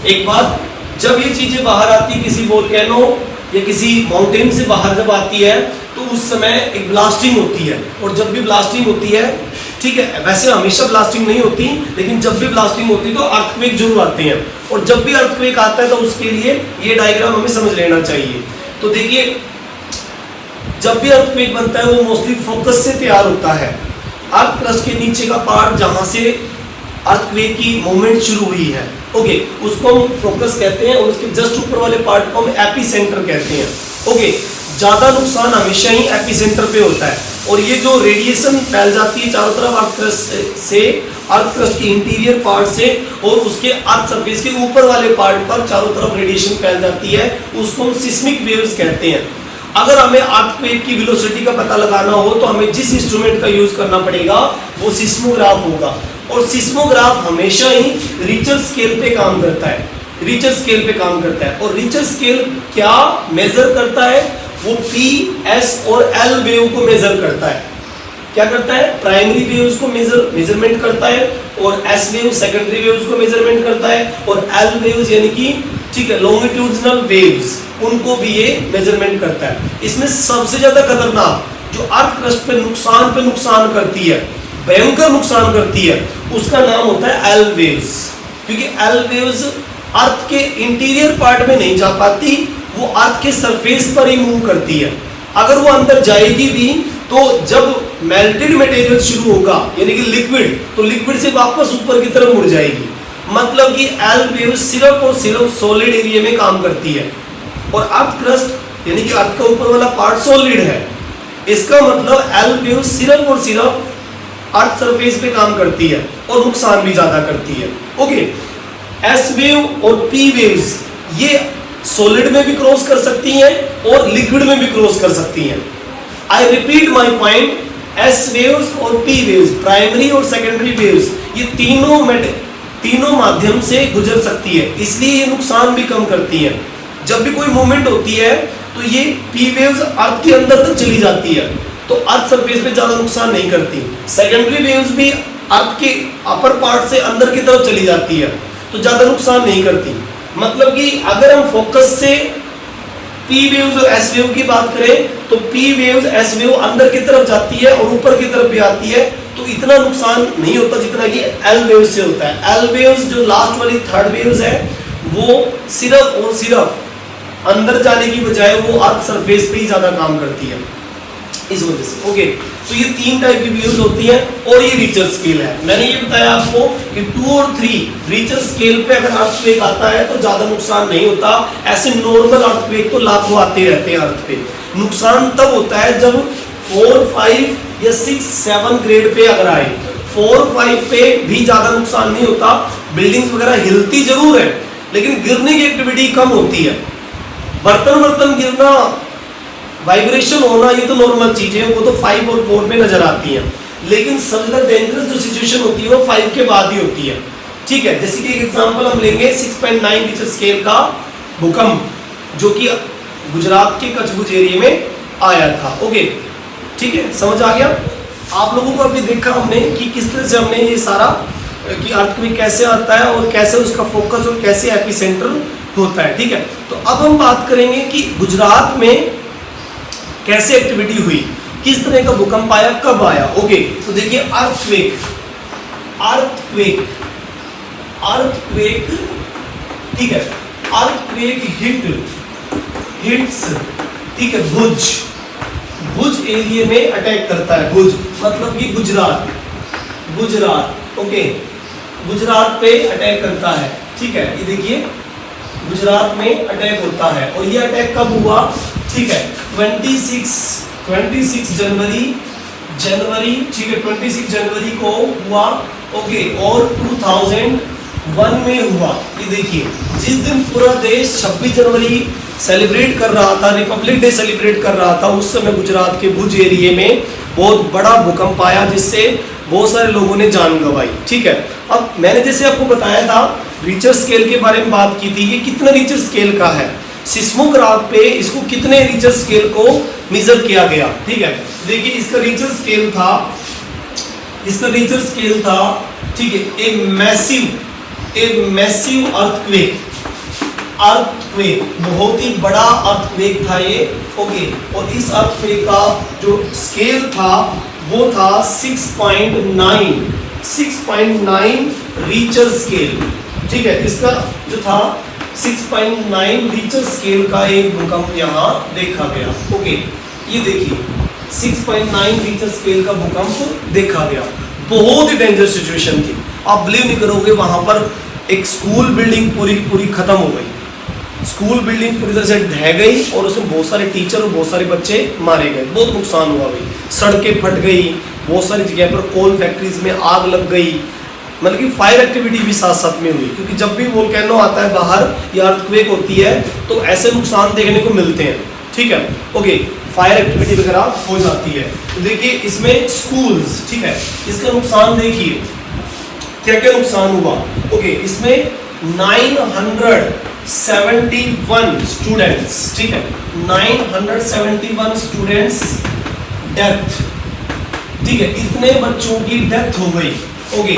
S1: एक बात, जब ये चीजें बाहर आती है किसी वोल्केनो या किसी माउंटेन से बाहर जब आती है तो उस समय एक ब्लास्टिंग होती है। और जब भी ब्लास्टिंग होती है, ठीक है, वैसे हमेशा ब्लास्टिंग नहीं होती, लेकिन जब भी ब्लास्टिंग होती है तो अर्थक्वेक जरूर आते हैं। और जब भी अर्थक्वेक आता है तो उसके लिए ये डायग्राम हमें समझ लेना चाहिए। तो देखिए, जब भी अर्थक्वेक बनता है वो मोस्टली फोकस से तैयार होता है। अर्थ क्रस्ट के नीचे का पार्ट जहां से अर्थक्वेक की मूवमेंट शुरू हुई है, ओके, उसको हम फोकस कहते हैं और उसके जस्ट ऊपर वाले पार्ट को हम एपिसेंटर कहते हैं, ओके। ज्यादा नुकसान हमेशा ही एपिसेंटर पे होता है और ये जो रेडिएशन फैल जाती है चारों तरफ अर्थ क्रस्ट से, अर्थ क्रस्ट के इंटीरियर पार्ट से और उसके अर्थ सरफेस के ऊपर वाले पार्ट पर चारों तरफ रेडिएशन फैल जाती है, उसको हम सिस्मिक वेव्स कहते हैं। अगर हमें अर्थक्वेक की वेलोसिटी का पता लगाना हो तो हमें जिस इंस्ट्रूमेंट का यूज करना पड़ेगा वो सिस्मोग्राफ होगा। और सिस्मोग्राफ हमेशा ही रिचर स्केल पे काम करता है, रिचर स्केल पे काम करता है। और रिचर स्केल क्या मेजर करता है? वो पी, एस और एल वेव को मेजर करता है। क्या करता है? प्राइमरी वेव्स को मेजरमेंट करता है और एस वेव सेकेंडरी वेव्स को मेजरमेंट करता है और एल वेव्स यानी कि, ठीक है, लॉन्गिट्यूडिनल वेव्स, उनको भी ये मेजरमेंट करता है। इसमें सबसे ज्यादा खतरनाक जो अर्थ क्रस्ट पे नुकसान करती है, भयंकर नुकसान करती है, उसका नाम होता है एल वेव्स। क्योंकि एल वेव्स अर्थ के इंटीरियर पार्ट में नहीं जा पाती, वो अर्थ के सरफेस पर ही मूव करती है। अगर वो अंदर जाएगी भी तो जब मेल्टेड मटेरियल शुरू होगा यानी कि लिक्विड, तो लिक्विड से वापस ऊपर की तरफ मुड़ जाएगी। मतलब कि एल वेव सिर्फ और सिर्फ सॉलिड एरिया में काम करती है और अर्थ क्रस्ट यानी कि अर्थ का ऊपर वाला पार्ट सॉलिड है। इसका मतलब एल वेव सिर्फ और सिर्फ अर्थ सरफेस पे काम करती है और नुकसान भी ज्यादा करती है, ओके। एस वेव और पी वेव्स ये सॉलिड में भी क्रॉस कर सकती हैं और लिक्विड में भी क्रॉस कर सकती हैं। I repeat my point, S waves और पी वेव्स, प्राइमरी और सेकेंडरी वेव्स, ये तीनों माध्यम से गुजर सकती है, इसलिए ये नुकसान भी कम करती है। जब भी कोई मूवमेंट होती है तो ये पी वेव्स अर्थ के अंदर तक चली जाती है तो अर्थ सरफेस पे ज्यादा नुकसान नहीं करती। सेकेंडरी वेव्स भी अर्थ के अपर पार्ट से अंदर की तरफ चली जाती है तो ज्यादा नुकसान नहीं करती। मतलब कि अगर हम फोकस से पी वेव्स और एस वेव की बात करें तो पी वेव्स एस वेव अंदर की तरफ जाती है और ऊपर की तरफ भी आती है, तो इतना नुकसान नहीं होता जितना कि एल वेव से होता है। एल वेव्स जो लास्ट वाली थर्ड वेव्स है वो सिर्फ और सिर्फ अंदर जाने की बजाय वो अर्थ सरफेस पे ही ज्यादा काम करती है इस वजह से। ओके, तो ये 3 टाइप की वेव्स होती हैं और ये रिचर स्केल है। मैंने ये बताया आपको कि 2 और 3 रिचर स्केल पे अगर अर्थक्वेक आता है तो ज्यादा नुकसान नहीं होता। ऐसे नॉर्मल अर्थक्वेक तो लाखों आते रहते हैं अर्थ पे। नुकसान तब होता है जब 4, 5 या 6, 7 ग्रेड पे अगर आए। 4, 5 पे भी ज्यादा नुकसान नहीं होता, बिल्डिंग्स वगैरह हिलती जरूर है लेकिन गिरने की एक्टिविटी कम होती है। बर्तन गिरना, वाइब्रेशन होना, ये तो नॉर्मल चीजें हैं, वो तो 5 और 4 पे नजर आती हैं। लेकिन सबसे ज्यादा डेंजरस जो सिचुएशन होती है वो 5 के बाद ही होती है। ठीक है, जैसे कि एक एग्जांपल हम लेंगे 6.9 रिक्टर स्केल का भूकंप जो कि गुजरात के कच्छ भुज एरिया में आया था। ओके, ठीक है, समझ आ गया आप लोगों को। अभी देखा हमने कि किस तरह से हमने ये सारा कि अर्थक्वेक कैसे आता है और कैसे उसका फोकस और कैसे एपिसेंटर होता है। ठीक है, तो अब हम बात करेंगे कि गुजरात में कैसे एक्टिविटी हुई, किस तरह का भूकंप आया, कब आया। ओके, तो देखिए अर्थक्वेक ठीक है, अर्थक्वेक हिट्स, ठीक है, भुज एरिया में अटैक करता है। भुज मतलब कि गुजरात, ओके, गुजरात पे अटैक करता है। ठीक है, ये देखिए गुजरात में अटैक होता है और ये अटैक कब हुआ, ठीक है, 26 जनवरी, ठीक है, 26 जनवरी को हुआ। ओके, और 2001 में हुआ। ये देखिए जिस दिन पूरा देश 26 जनवरी सेलिब्रेट कर रहा था, रिपब्लिक डे सेलिब्रेट कर रहा था, उस समय गुजरात के भुज एरिया में बहुत बड़ा भूकंप आया जिससे बहुत सारे लोगों ने जान गंवाई। ठीक है, अब मैंने जैसे आपको बताया था रिचर स्केल के बारे में बात की थी, ये कितना रिचर स्केल का है, सिस्मोग्राफ पे इसको कितने रिचर स्केल को मेजर किया गया। ठीक है, देखिए इसका रिचर स्केल था, ठीक है, ए मैसिव अर्थक्वेक, बहुत ही बड़ा अर्थक्वेक था ये। ओके, और इस अर्थक्वेक का जो स्केल था वो था 6.9 रिचर स्केल। ठीक है, इसका जो था 6.9 रिचर स्केल का एक भूकंप यहाँ देखा गया। ओके, ये देखिए 6.9 रिचर स्केल का भूकंप देखा गया। बहुत ही डेंजर सिचुएशन थी, आप बिलीव नहीं करोगे, वहां पर एक स्कूल बिल्डिंग पूरी खत्म हो गई। स्कूल बिल्डिंग पूरी तरह से ढह गई और उसमें बहुत सारे टीचर और बहुत सारे बच्चे मारे गए, बहुत नुकसान हुआ भाई। सड़कें फट गई, बहुत सारी जगह पर कोल फैक्ट्रीज में आग लग गई, मतलब कि फायर एक्टिविटी भी साथ साथ में हुई, क्योंकि जब भी वोल्केनो आता है बाहर या अर्थक्वेक होती है तो ऐसे नुकसान देखने को मिलते हैं। ठीक है, ओके, फायर एक्टिविटी वगैरह हो जाती है। तो देखिए इसमें स्कूल्स, ठीक है, इसका नुकसान देखिए क्या क्या नुकसान हुआ। ओके, इसमें 971 स्टूडेंट्स, ठीक है, 971 स्टूडेंट्स डेथ, ठीक है, इतने बच्चों की डेथ हो गई। ओके,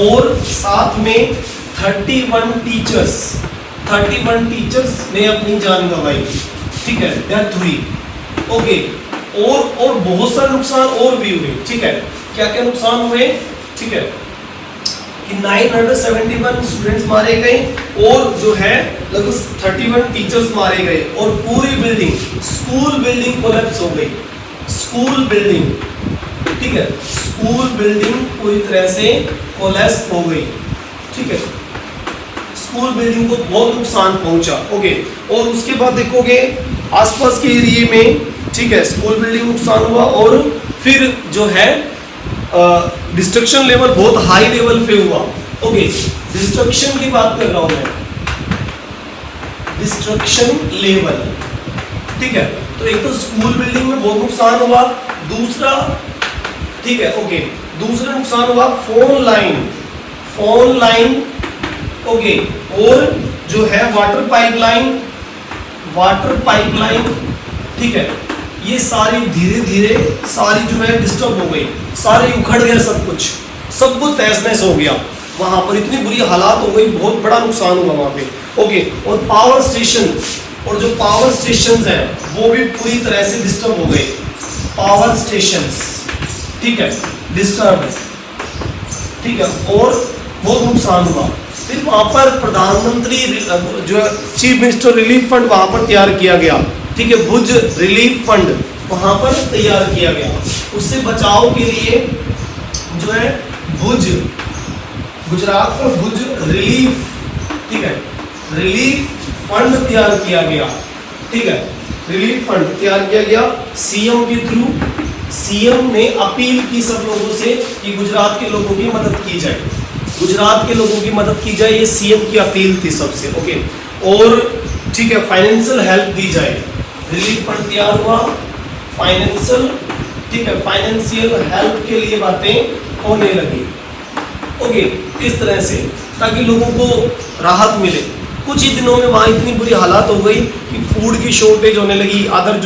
S1: और साथ में 31 टीचर्स ने अपनी जान गंवाई। ठीक है, डेथ हुई। ओके, और बहुत सारे नुकसान और भी हुए। ठीक है, क्या क्या नुकसान हुए, ठीक है, कि 971 स्टूडेंट्स मारे गए और जो है लगभग 31 टीचर्स मारे गए और पूरी बिल्डिंग, स्कूल बिल्डिंग कोलैप्स हो गई। स्कूल बिल्डिंग, ठीक है, स्कूल बिल्डिंग पूरी तरह से कोलैप्स हो गई। ठीक है, स्कूल बिल्डिंग को बहुत नुकसान पहुंचा। ओके, और उसके बाद देखोगे आसपास के एरिया में, ठीक है, स्कूल बिल्डिंग नुकसान हुआ और फिर जो है डिस्ट्रक्शन लेवल बहुत हाई लेवल पे हुआ। ओके, डिस्ट्रक्शन की बात कर रहा हूं मैं, डिस्ट्रक्शन लेवल, ठीक है, तो एक तो स्कूल बिल्डिंग में बहुत नुकसान हुआ, दूसरा, ठीक है, ओके, दूसरा नुकसान हुआ फोन लाइन, ओके, और जो है वाटर पाइपलाइन, ठीक है, ये सारी धीरे धीरे सारी जो है डिस्टर्ब हो गई, सारे उखड़ गए, सब कुछ तहस नहस हो गया। वहां पर इतनी बुरी हालात हो गई, बहुत बड़ा नुकसान हुआ वहां पे। ओके, और पावर और जो पावर स्टेशंस हैं वो भी पूरी तरह से डिस्टर्ब हो गए, पावर स्टेशंस, ठीक है, डिस्टर्ब, ठीक है, और बहुत नुकसान हुआ। फिर वहाँ पर प्रधानमंत्री जो चीफ मिनिस्टर रिलीफ फंड वहाँ पर तैयार किया गया, ठीक है, भुज रिलीफ फंड वहाँ पर तैयार किया गया। उससे बचाव के लिए जो है भुज, गुजरात का भुज रिलीफ, ठीक है, रिलीफ फंड तैयार किया गया, ठीक है, रिलीफ फंड तैयार किया गया सीएम के थ्रू। सीएम ने अपील की सब लोगों से कि गुजरात के लोगों की मदद की जाए, गुजरात के लोगों की मदद की जाए, ये सीएम की अपील थी सबसे, ओके। और ठीक है, फाइनेंशियल हेल्प दी जाए, रिलीफ फंड तैयार हुआ, फाइनेंशियल, ठीक है, फाइनेंशियल हेल्प के लिए बातें होने लगी, ओके, इस तरह से ताकि लोगों को राहत मिले। कुछ ही दिनों में वहाँ इतनी बुरी हालात हो गई कि फूड की शॉर्टेज होने लगी, अदर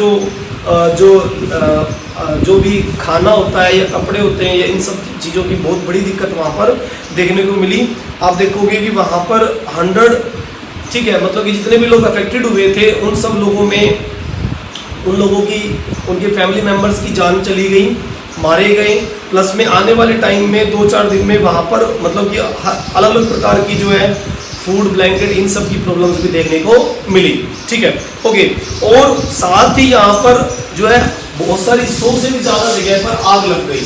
S1: जो भी खाना होता है या कपड़े होते हैं या इन सब चीज़ों की बहुत बड़ी दिक्कत वहाँ पर देखने को मिली। आप देखोगे कि वहाँ पर 100, ठीक है, मतलब कि जितने भी लोग अफेक्टेड हुए थे उन सब लोगों में उन लोगों की, उनके फैमिली मेम्बर्स की जान चली गई, मारे गए। प्लस में आने वाले टाइम में 2-4 दिन में वहाँ पर मतलब कि अलग अलग प्रकार की जो है फूड, ब्लैंकेट, इन सब की प्रॉब्लम्स भी देखने को मिली, ठीक है, ओके। और साथ ही यहाँ पर जो है बहुत सारी 100 से भी ज़्यादा जगह पर आग लग गई,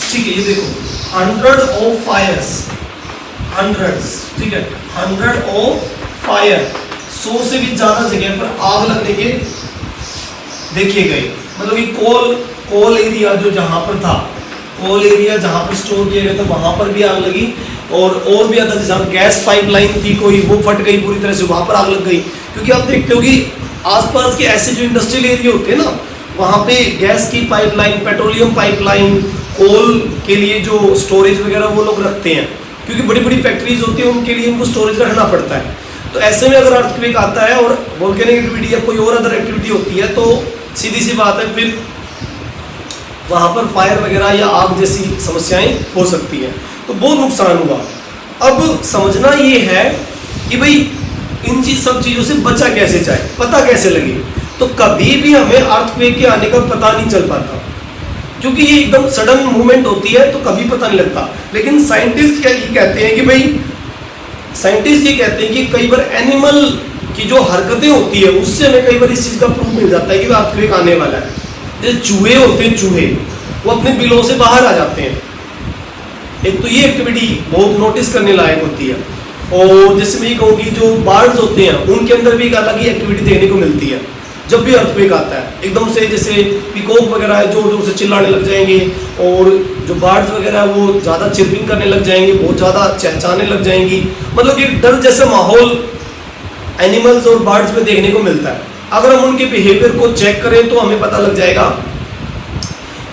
S1: ठीक है, ये देखो 100 ऑफ फायर्स, हंड्रेड्स, ठीक है, 100 ऑफ फायर, 100 से भी ज़्यादा जगह पर आग लगने के देखे गए। मतलब कि कोल एरिया जो जहाँ पर था, कोल एरिया जहाँ पर स्टोर किया गया था वहाँ पर भी आग लगी। और भी ज़्यादा, जैसे गैस पाइपलाइन थी कोई, वो फट गई पूरी तरह से, वहाँ पर आग लग गई। क्योंकि आप देखते हो कि आसपास के ऐसे जो इंडस्ट्रियल एरिया होते हैं ना, वहाँ पे गैस की पाइपलाइन, पेट्रोलियम पाइपलाइन, कोल के लिए जो स्टोरेज वगैरह वो लोग रखते हैं, क्योंकि बड़ी बड़ी फैक्ट्रीज होती है, उनके लिए उनको स्टोरेज रखना पड़ता है। तो ऐसे में अगर अर्थक्वेक आता है और वोल्केनिक एक्टिविटी या कोई और अदर एक्टिविटी होती है, तो सीधी सी बात है फिर वहाँ पर फायर वगैरह या आग जैसी समस्याएं हो सकती हैं। तो बहुत नुकसान हुआ। अब समझना ये है कि भाई इन सब चीज़ों से बचा कैसे जाए, पता कैसे लगे। तो कभी भी हमें अर्थक्वेक के आने का पता नहीं चल पाता, क्योंकि ये एकदम सडन मूवमेंट होती है, तो कभी पता नहीं लगता। लेकिन साइंटिस्ट क्या ये कहते हैं कि भाई, साइंटिस्ट ये कहते हैं कि कई बार एनिमल की जो हरकतें होती है उससे हमें कई बार इस चीज़ का प्रूफ मिल जाता है कि अर्थक्वेक आने वाला है। जैसे चूहे होते हैं, चूहे वो अपने बिलों से बाहर आ जाते हैं। एक तो ये एक्टिविटी बहुत नोटिस करने लायक होती है। और जैसे मैं ये कहूँ कि जो बर्ड्स होते हैं उनके अंदर भी एक अलग ही एक्टिविटी देखने को मिलती है जब भी अर्थक्वेक आता है। एकदम से जैसे पीकॉक वगैरह है, जोर जोर से चिल्लाने लग जाएंगे, और जो बर्ड्स वगैरह है वो ज़्यादा चिरपिंग करने लग जाएंगे, बहुत ज़्यादा चहचहाने लग जाएंगी। मतलब कि डर जैसा माहौल एनिमल्स और बर्ड्स में देखने को मिलता है। अगर हम उनके बिहेवियर को चेक करें तो हमें पता लग जाएगा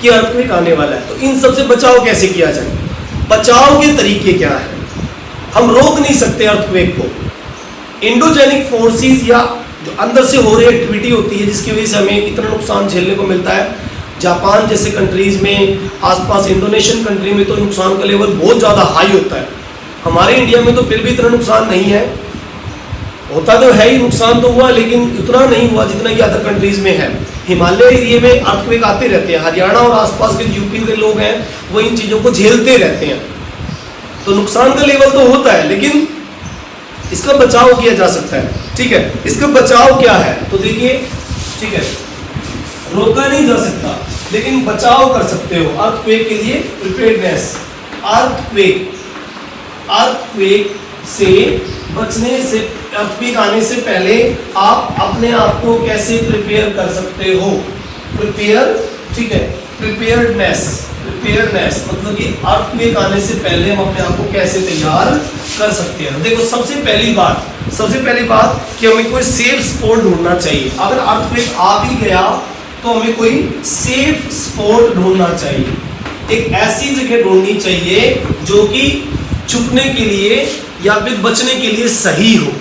S1: कि अर्थक्वेक आने वाला है। तो इन सब से बचाव कैसे किया जाए, बचाव के तरीके क्या है। हम रोक नहीं सकते अर्थक्वेक को। इंडोजेनिक फोर्सेस या जो अंदर से हो रही एक्टिविटी होती है जिसकी वजह से हमें इतना नुकसान झेलने को मिलता है। जापान जैसे कंट्रीज में, आसपास इंडोनेशियन कंट्री में तो नुकसान का लेवल बहुत ज़्यादा हाई होता है। हमारे इंडिया में तो फिर भी इतना नुकसान नहीं है, होता तो है ही, नुकसान तो हुआ लेकिन उतना नहीं हुआ जितना कि अदर कंट्रीज में है। हिमालय एरिया में अर्थक्वेक आते रहते हैं। हरियाणा और आसपास के यूपी के लोग हैं वो इन चीज़ों को झेलते रहते हैं। तो नुकसान का लेवल तो होता है, लेकिन इसका बचाव किया जा सकता है। ठीक है, इसका बचाव क्या है तो देखिए, ठीक है, रोका नहीं जा सकता लेकिन बचाव कर सकते हो। अर्थक्वेक के लिए प्रिपेयर्डनेस, अर्थक्वेक से बचने से, अर्थक्वेक आने से पहले आप अपने आप को कैसे प्रिपेयर कर सकते हो। प्रिपेयर, ठीक है, प्रिपेयर्डनेस मतलब कि अर्थक्वेक आने से पहले हम अपने आप को कैसे तैयार कर सकते हैं। देखो सबसे पहली बात कि हमें कोई सेफ स्पॉट ढूंढना चाहिए। अगर अर्थक्वेक आ भी गया तो हमें कोई सेफ स्पॉट ढूंढना चाहिए। एक ऐसी जगह ढूंढनी चाहिए जो कि छुपने के लिए या फिर बचने के लिए सही हो।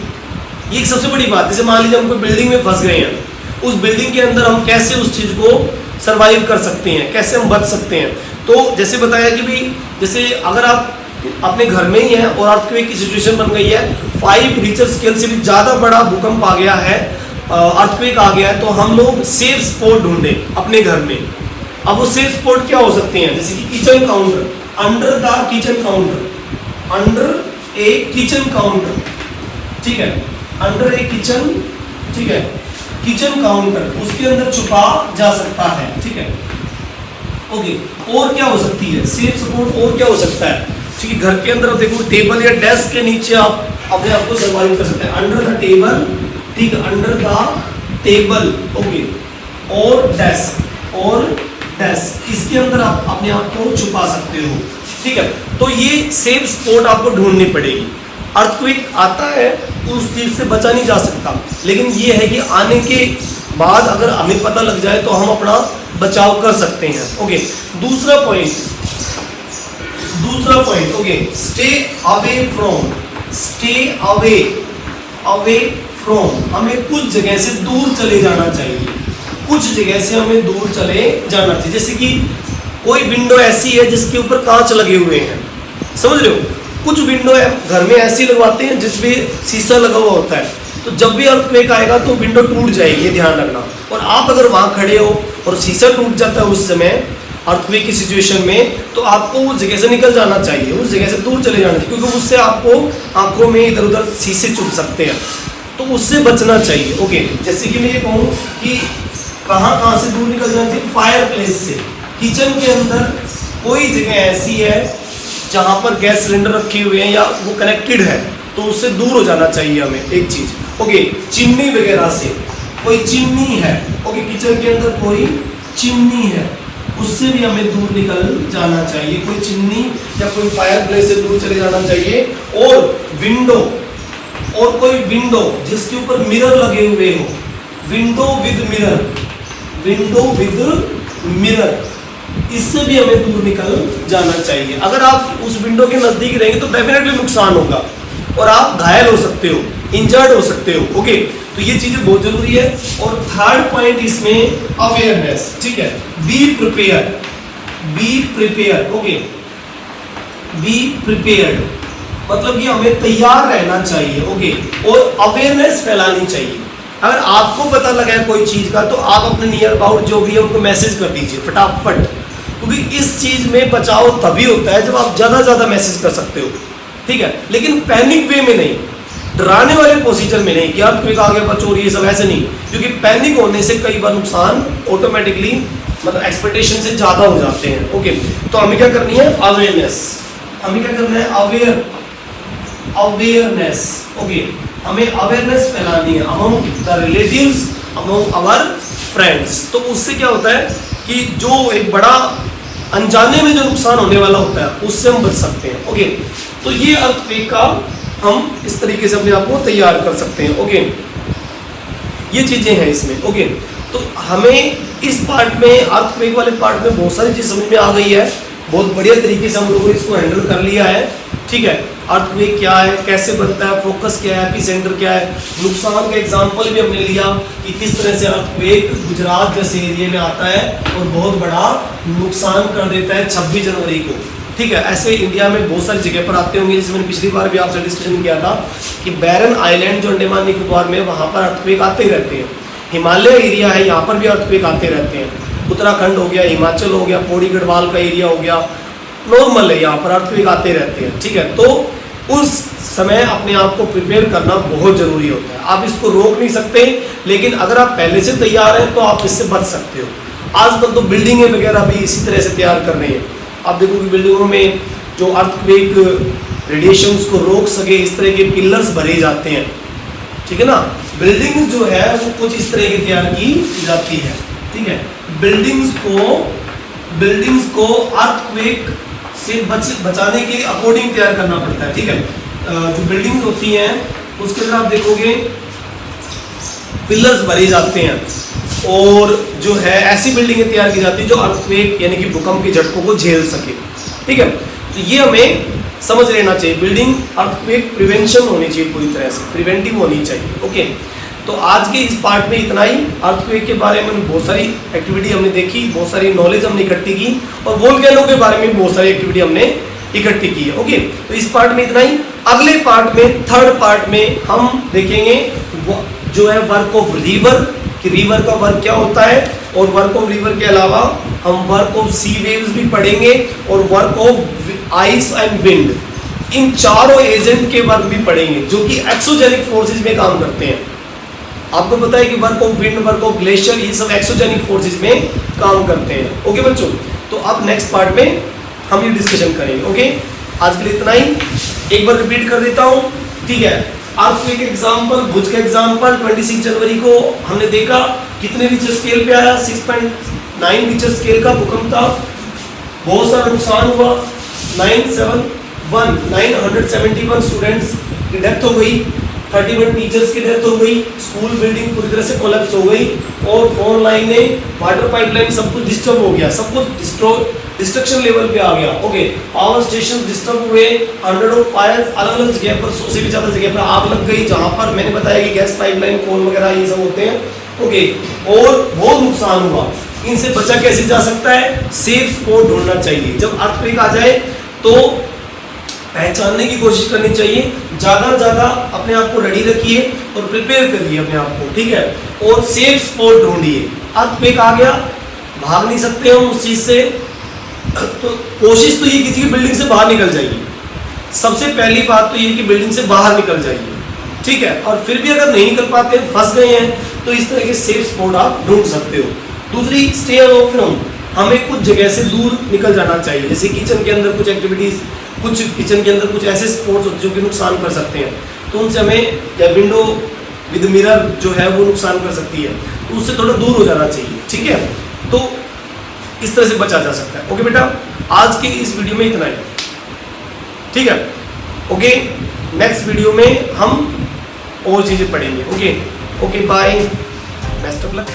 S1: ये एक सबसे बड़ी बात है। जैसे मान लीजिए हम कोई बिल्डिंग में फंस गए हैं, उस बिल्डिंग के अंदर हम कैसे उस चीज़ को सर्वाइव कर सकते हैं, कैसे हम बच सकते हैं। तो जैसे बताया कि भाई, जैसे अगर आप अपने घर में ही हैं और अर्थक्वेक की सिचुएशन बन गई है, 5 रिक्टर स्केल से भी ज़्यादा बड़ा भूकंप आ गया है अर्थक्वेक आ गया है तो हम लोग सेफ स्पॉट ढूंढे अपने घर में। अब वो सेफ स्पॉट क्या हो सकते हैं, जैसे कि kitchen counter, under the kitchen counter, under A kitchen counter, ठीक है, अंडर ए किचन, ठीक है, किचन काउंटर, उसके अंदर छुपा जा सकता है, ठीक है, ओके। और क्या हो सकती है सेफ स्पॉट, और क्या हो सकता है, ठीक है, घर के अंदर देखो टेबल या डेस्क के नीचे आप अपने आप को सर्वाइव कर सकते हैं, अंडर द टेबल, ठीक है, अंडर द टेबल, ओके, और डेस्क, और डेस्क, इसके अंदर आप अपने आप को छुपा सकते हो, ठीक है। तो ये सेफ स्पॉट आपको ढूंढनी पड़ेगी। अर्थक्वेक आता है तो उस चीज से बचा नहीं जा सकता, लेकिन ये है कि आने के बाद अगर हमें पता लग जाए तो हम अपना बचाव कर सकते हैं, ओके। दूसरा point, okay, stay away from, stay away, away from, हमें कुछ जगह से दूर चले जाना चाहिए, कुछ जगह से हमें दूर चले जाना चाहिए। जैसे कि कोई विंडो ऐसी है जिसके ऊपर कांच लगे हुए हैं, समझ रहे हो, कुछ विंडो है घर में ऐसी लगवाते हैं जिसमें शीशा लगा हुआ होता है, तो जब भी अर्थक्वेक आएगा तो विंडो टूट जाएगी, ये ध्यान रखना। और आप अगर वहाँ खड़े हो और शीशा टूट जाता है उस समय अर्थक्वेक की सिचुएशन में, तो आपको उस जगह से निकल जाना चाहिए, उस जगह से दूर चले जाना चाहिए, क्योंकि उससे आपको आंखों में इधर उधर शीशे चुभ सकते हैं, तो उससे बचना चाहिए, ओके। जैसे कि मैं ये कहूँ कि कहाँ से दूर निकल जाना चाहिए, फायर प्लेस से, किचन के अंदर कोई जगह ऐसी है जहाँ पर गैस सिलेंडर रखे हुए हैं या वो कनेक्टेड है, तो उससे दूर हो जाना चाहिए हमें, एक चीज़, ओके। चिमनी वगैरह से, कोई चिमनी है, ओके, किचन के अंदर कोई चिमनी है, उससे भी हमें दूर निकल जाना चाहिए, कोई चिमनी या कोई फायर प्लेस से दूर चले जाना चाहिए। और विंडो, और कोई विंडो जिसके ऊपर मिरर लगे हुए हो, window with mirror, window with mirror, इससे भी हमें दूर निकल जाना चाहिए। अगर आप उस विंडो के नजदीक रहेंगे तो डेफिनेटली नुकसान होगा और आप घायल हो सकते हो, इंजर्ड हो सकते हो, ओके। तो ये चीजें बहुत जरूरी है। और थर्ड पॉइंट इसमें अवेयरनेस, ठीक है, be prepare, be prepare, okay, be prepared, मतलब कि हमें तैयार रहना चाहिए, ओके, और अवेयरनेस फैलानी चाहिए। अगर आपको पता लगा है कोई चीज का तो आप अपने नियर अबाउट जो भी है उनको मैसेज कर दीजिए फटाफट, क्योंकि इस चीज में बचाव तभी होता है जब आप ज्यादा मैसेज कर सकते हो, ठीक है, लेकिन पैनिक वे में नहीं, डराने वाले प्रोसीजर में नहीं कि अर्थक्वेक आ गया बचो, ये सब ऐसे नहीं, क्योंकि पैनिक होने से कई बार नुकसान ऑटोमेटिकली मतलब एक्सपेक्टेशन से ज्यादा हो जाते हैं, ओके। तो हमें क्या करनी है, अवेयरनेस, हमें क्या करना है, अवेयरनेस, ओके, हमें अवेयरनेस फैलानी है among the relatives, among our friends. तो उससे क्या होता है कि जो एक बड़ा अनजाने में जो नुकसान होने वाला होता है उससे हम बच सकते हैं, ओके। तो ये अर्थक्वेक का हम इस तरीके से अपने आप को तैयार कर सकते हैं, ओके। ये चीजें हैं इसमें, ओके। तो हमें इस पार्ट में, अर्थक्वेक वाले पार्ट में बहुत सारी चीज समझ में आ गई है, बहुत बढ़िया तरीके से हम लोगों ने इसको हैंडल कर लिया है, ठीक है। अर्थक्वेक क्या है, कैसे बनता है, फोकस क्या है, एपिसेंटर क्या है, नुकसान का एग्जांपल भी हमने लिया कि किस तरह से अर्थक्वेक गुजरात जैसे एरिया में आता है और बहुत बड़ा नुकसान कर देता है 26 जनवरी को, ठीक है। ऐसे इंडिया में बहुत सारी जगह पर आते होंगे, जैसे मैंने पिछली बार भी आपसे डिस्कशन किया था कि बैरन आइलैंड जो अंडमान निकोबार में, वहाँ पर अर्थक्वेक आते रहते हैं। हिमालय एरिया है, यहाँ पर भी अर्थक्वेक आते रहते हैं। उत्तराखंड हो गया, हिमाचल हो गया, पौड़ी गढ़वाल का एरिया हो गया, नॉर्मल है, यहाँ पर अर्थक्वेक आते रहते हैं, ठीक है। तो उस समय अपने आप को प्रिपेयर करना बहुत जरूरी होता है। आप इसको रोक नहीं सकते, लेकिन अगर आप पहले से तैयार हैं तो आप इससे बच सकते हो। आजकल तो बिल्डिंगें वगैरह भी इसी तरह से तैयार कर रहे हैं। आप देखो कि बिल्डिंगों में जो अर्थक्वेक रेडिएशंस को रोक सके इस तरह के पिलर्स भरे जाते हैं, ठीक है ना। बिल्डिंग जो है वो कुछ इस तरह की तैयार की जाती है, ठीक है। बिल्डिंग्स को अर्थक्वेक से बचाने के अकॉर्डिंग तैयार करना पड़ता है, ठीक है। जो बिल्डिंग्स होती हैं उसके अंदर आप देखोगे पिलर्स भरे जाते हैं और जो है ऐसी बिल्डिंगें तैयार की जाती है जो अर्थक्वेक यानी कि भूकंप के झटकों को झेल सके, ठीक है। तो ये हमें समझ लेना चाहिए। बिल्डिंग अर्थक्वेक प्रिवेंशन होनी चाहिए, पूरी तरह से प्रिवेंटिव होनी चाहिए, ओके। तो आज के इस पार्ट में इतना ही। अर्थक्वेक के बारे में बहुत सारी एक्टिविटी हमने देखी, बहुत सारी नॉलेज हमने इकट्ठी की और वोल्केनो के बारे में बहुत सारी एक्टिविटी हमने इकट्ठी की है, ओके। तो इस पार्ट में इतना ही। अगले पार्ट में, थर्ड पार्ट में हम देखेंगे जो है वर्क ऑफ रिवर, कि रिवर का वर्क क्या होता है, और वर्क ऑफ रिवर के अलावा हम वर्क ऑफ सी वेव्स भी पढ़ेंगे और work of ice and wind, इन चारों एजेंट के वर्क भी पढ़ेंगे जो कि एक्सोजेनिक फोर्सेज में काम करते हैं। आपको पता है कि work of wind, work of glacier, ये सब एक्सोजेनिक फोर्सेज में काम करते हैं। ओके बच्चों, तो अब नेक्स्ट पार्ट में हम ये डिस्कशन करेंगे। ओके, आज के लिए इतना ही, एक बार रिपीट कर देता हूँ, ठीक है। आपको एक एग्जाम्पल, भुज का एग्जाम्पल 26 जनवरी को हमने देखा, कितने रिक्टर स्केल पे आया, 6.9 रिक्टर स्केल का भूकंप था, बहुत सारा नुकसान हुआ, 971 स्टूडेंट्स की डेथ हो गई, 31 टीचर्स की डेथ हो गई, स्कूल बिल्डिंग पूरी तरह से कोलैप्स हो गई, और फोन लाइनें, वाटर पाइपलाइन, सब कुछ डिस्टर्ब हो गया, सब कुछ डिस्ट्रक्शन लेवल पे आ गया। ओके, पावर स्टेशन डिस्टर्ब हुए, 100 फायर्स, अलग अलग जगह पर, 100 से भी ज़्यादा जगह पर आग लग गई, जहाँ पर मैंने बताया कि गैस पाइपलाइन, कोल वगैरह ये सब होते हैं। ओके, और बहुत नुकसान हुआ, इनसे बचा कैसे जा सकता है, सेफ स्पॉट ढूंढना चाहिए। जब अर्थक्वेक आ जाए तो पहचानने की कोशिश करनी चाहिए, ज़्यादा से ज़्यादा अपने आप को रेडी रखिए और प्रिपेयर करिए अपने आप को, ठीक है, और सेफ स्पॉट ढूंढिए। अर्थक्वेक आ गया, भाग नहीं सकते हम उस चीज़ से, तो कोशिश तो ये कीजिए कि बिल्डिंग से बाहर निकल जाइए। सबसे पहली बात तो ये कि बिल्डिंग से बाहर निकल जाइए, ठीक है। और फिर भी अगर नहीं निकल पाते, फंस गए हैं, तो इस तरह के सेफ स्पॉट आप ढूंढ सकते हो। दूसरी, स्टे अवे फ्रॉम, हमें कुछ जगह से दूर निकल जाना चाहिए, जैसे किचन के अंदर कुछ एक्टिविटीज़, कुछ किचन के अंदर कुछ ऐसे स्पॉट्स होते हैं जो कि नुकसान कर सकते हैं, तो उनसे हमें, या विंडो विद मिरर जो है वो नुकसान कर सकती है, तो उससे थोड़ा दूर हो जाना चाहिए, ठीक है। तो इस तरह से बचा जा सकता है। ओके बेटा, आज के इस वीडियो में इतना ही, ठीक है। ओके, नेक्स्ट वीडियो में हम और चीज़ें पढ़ेंगे। Okay, bye, best of luck.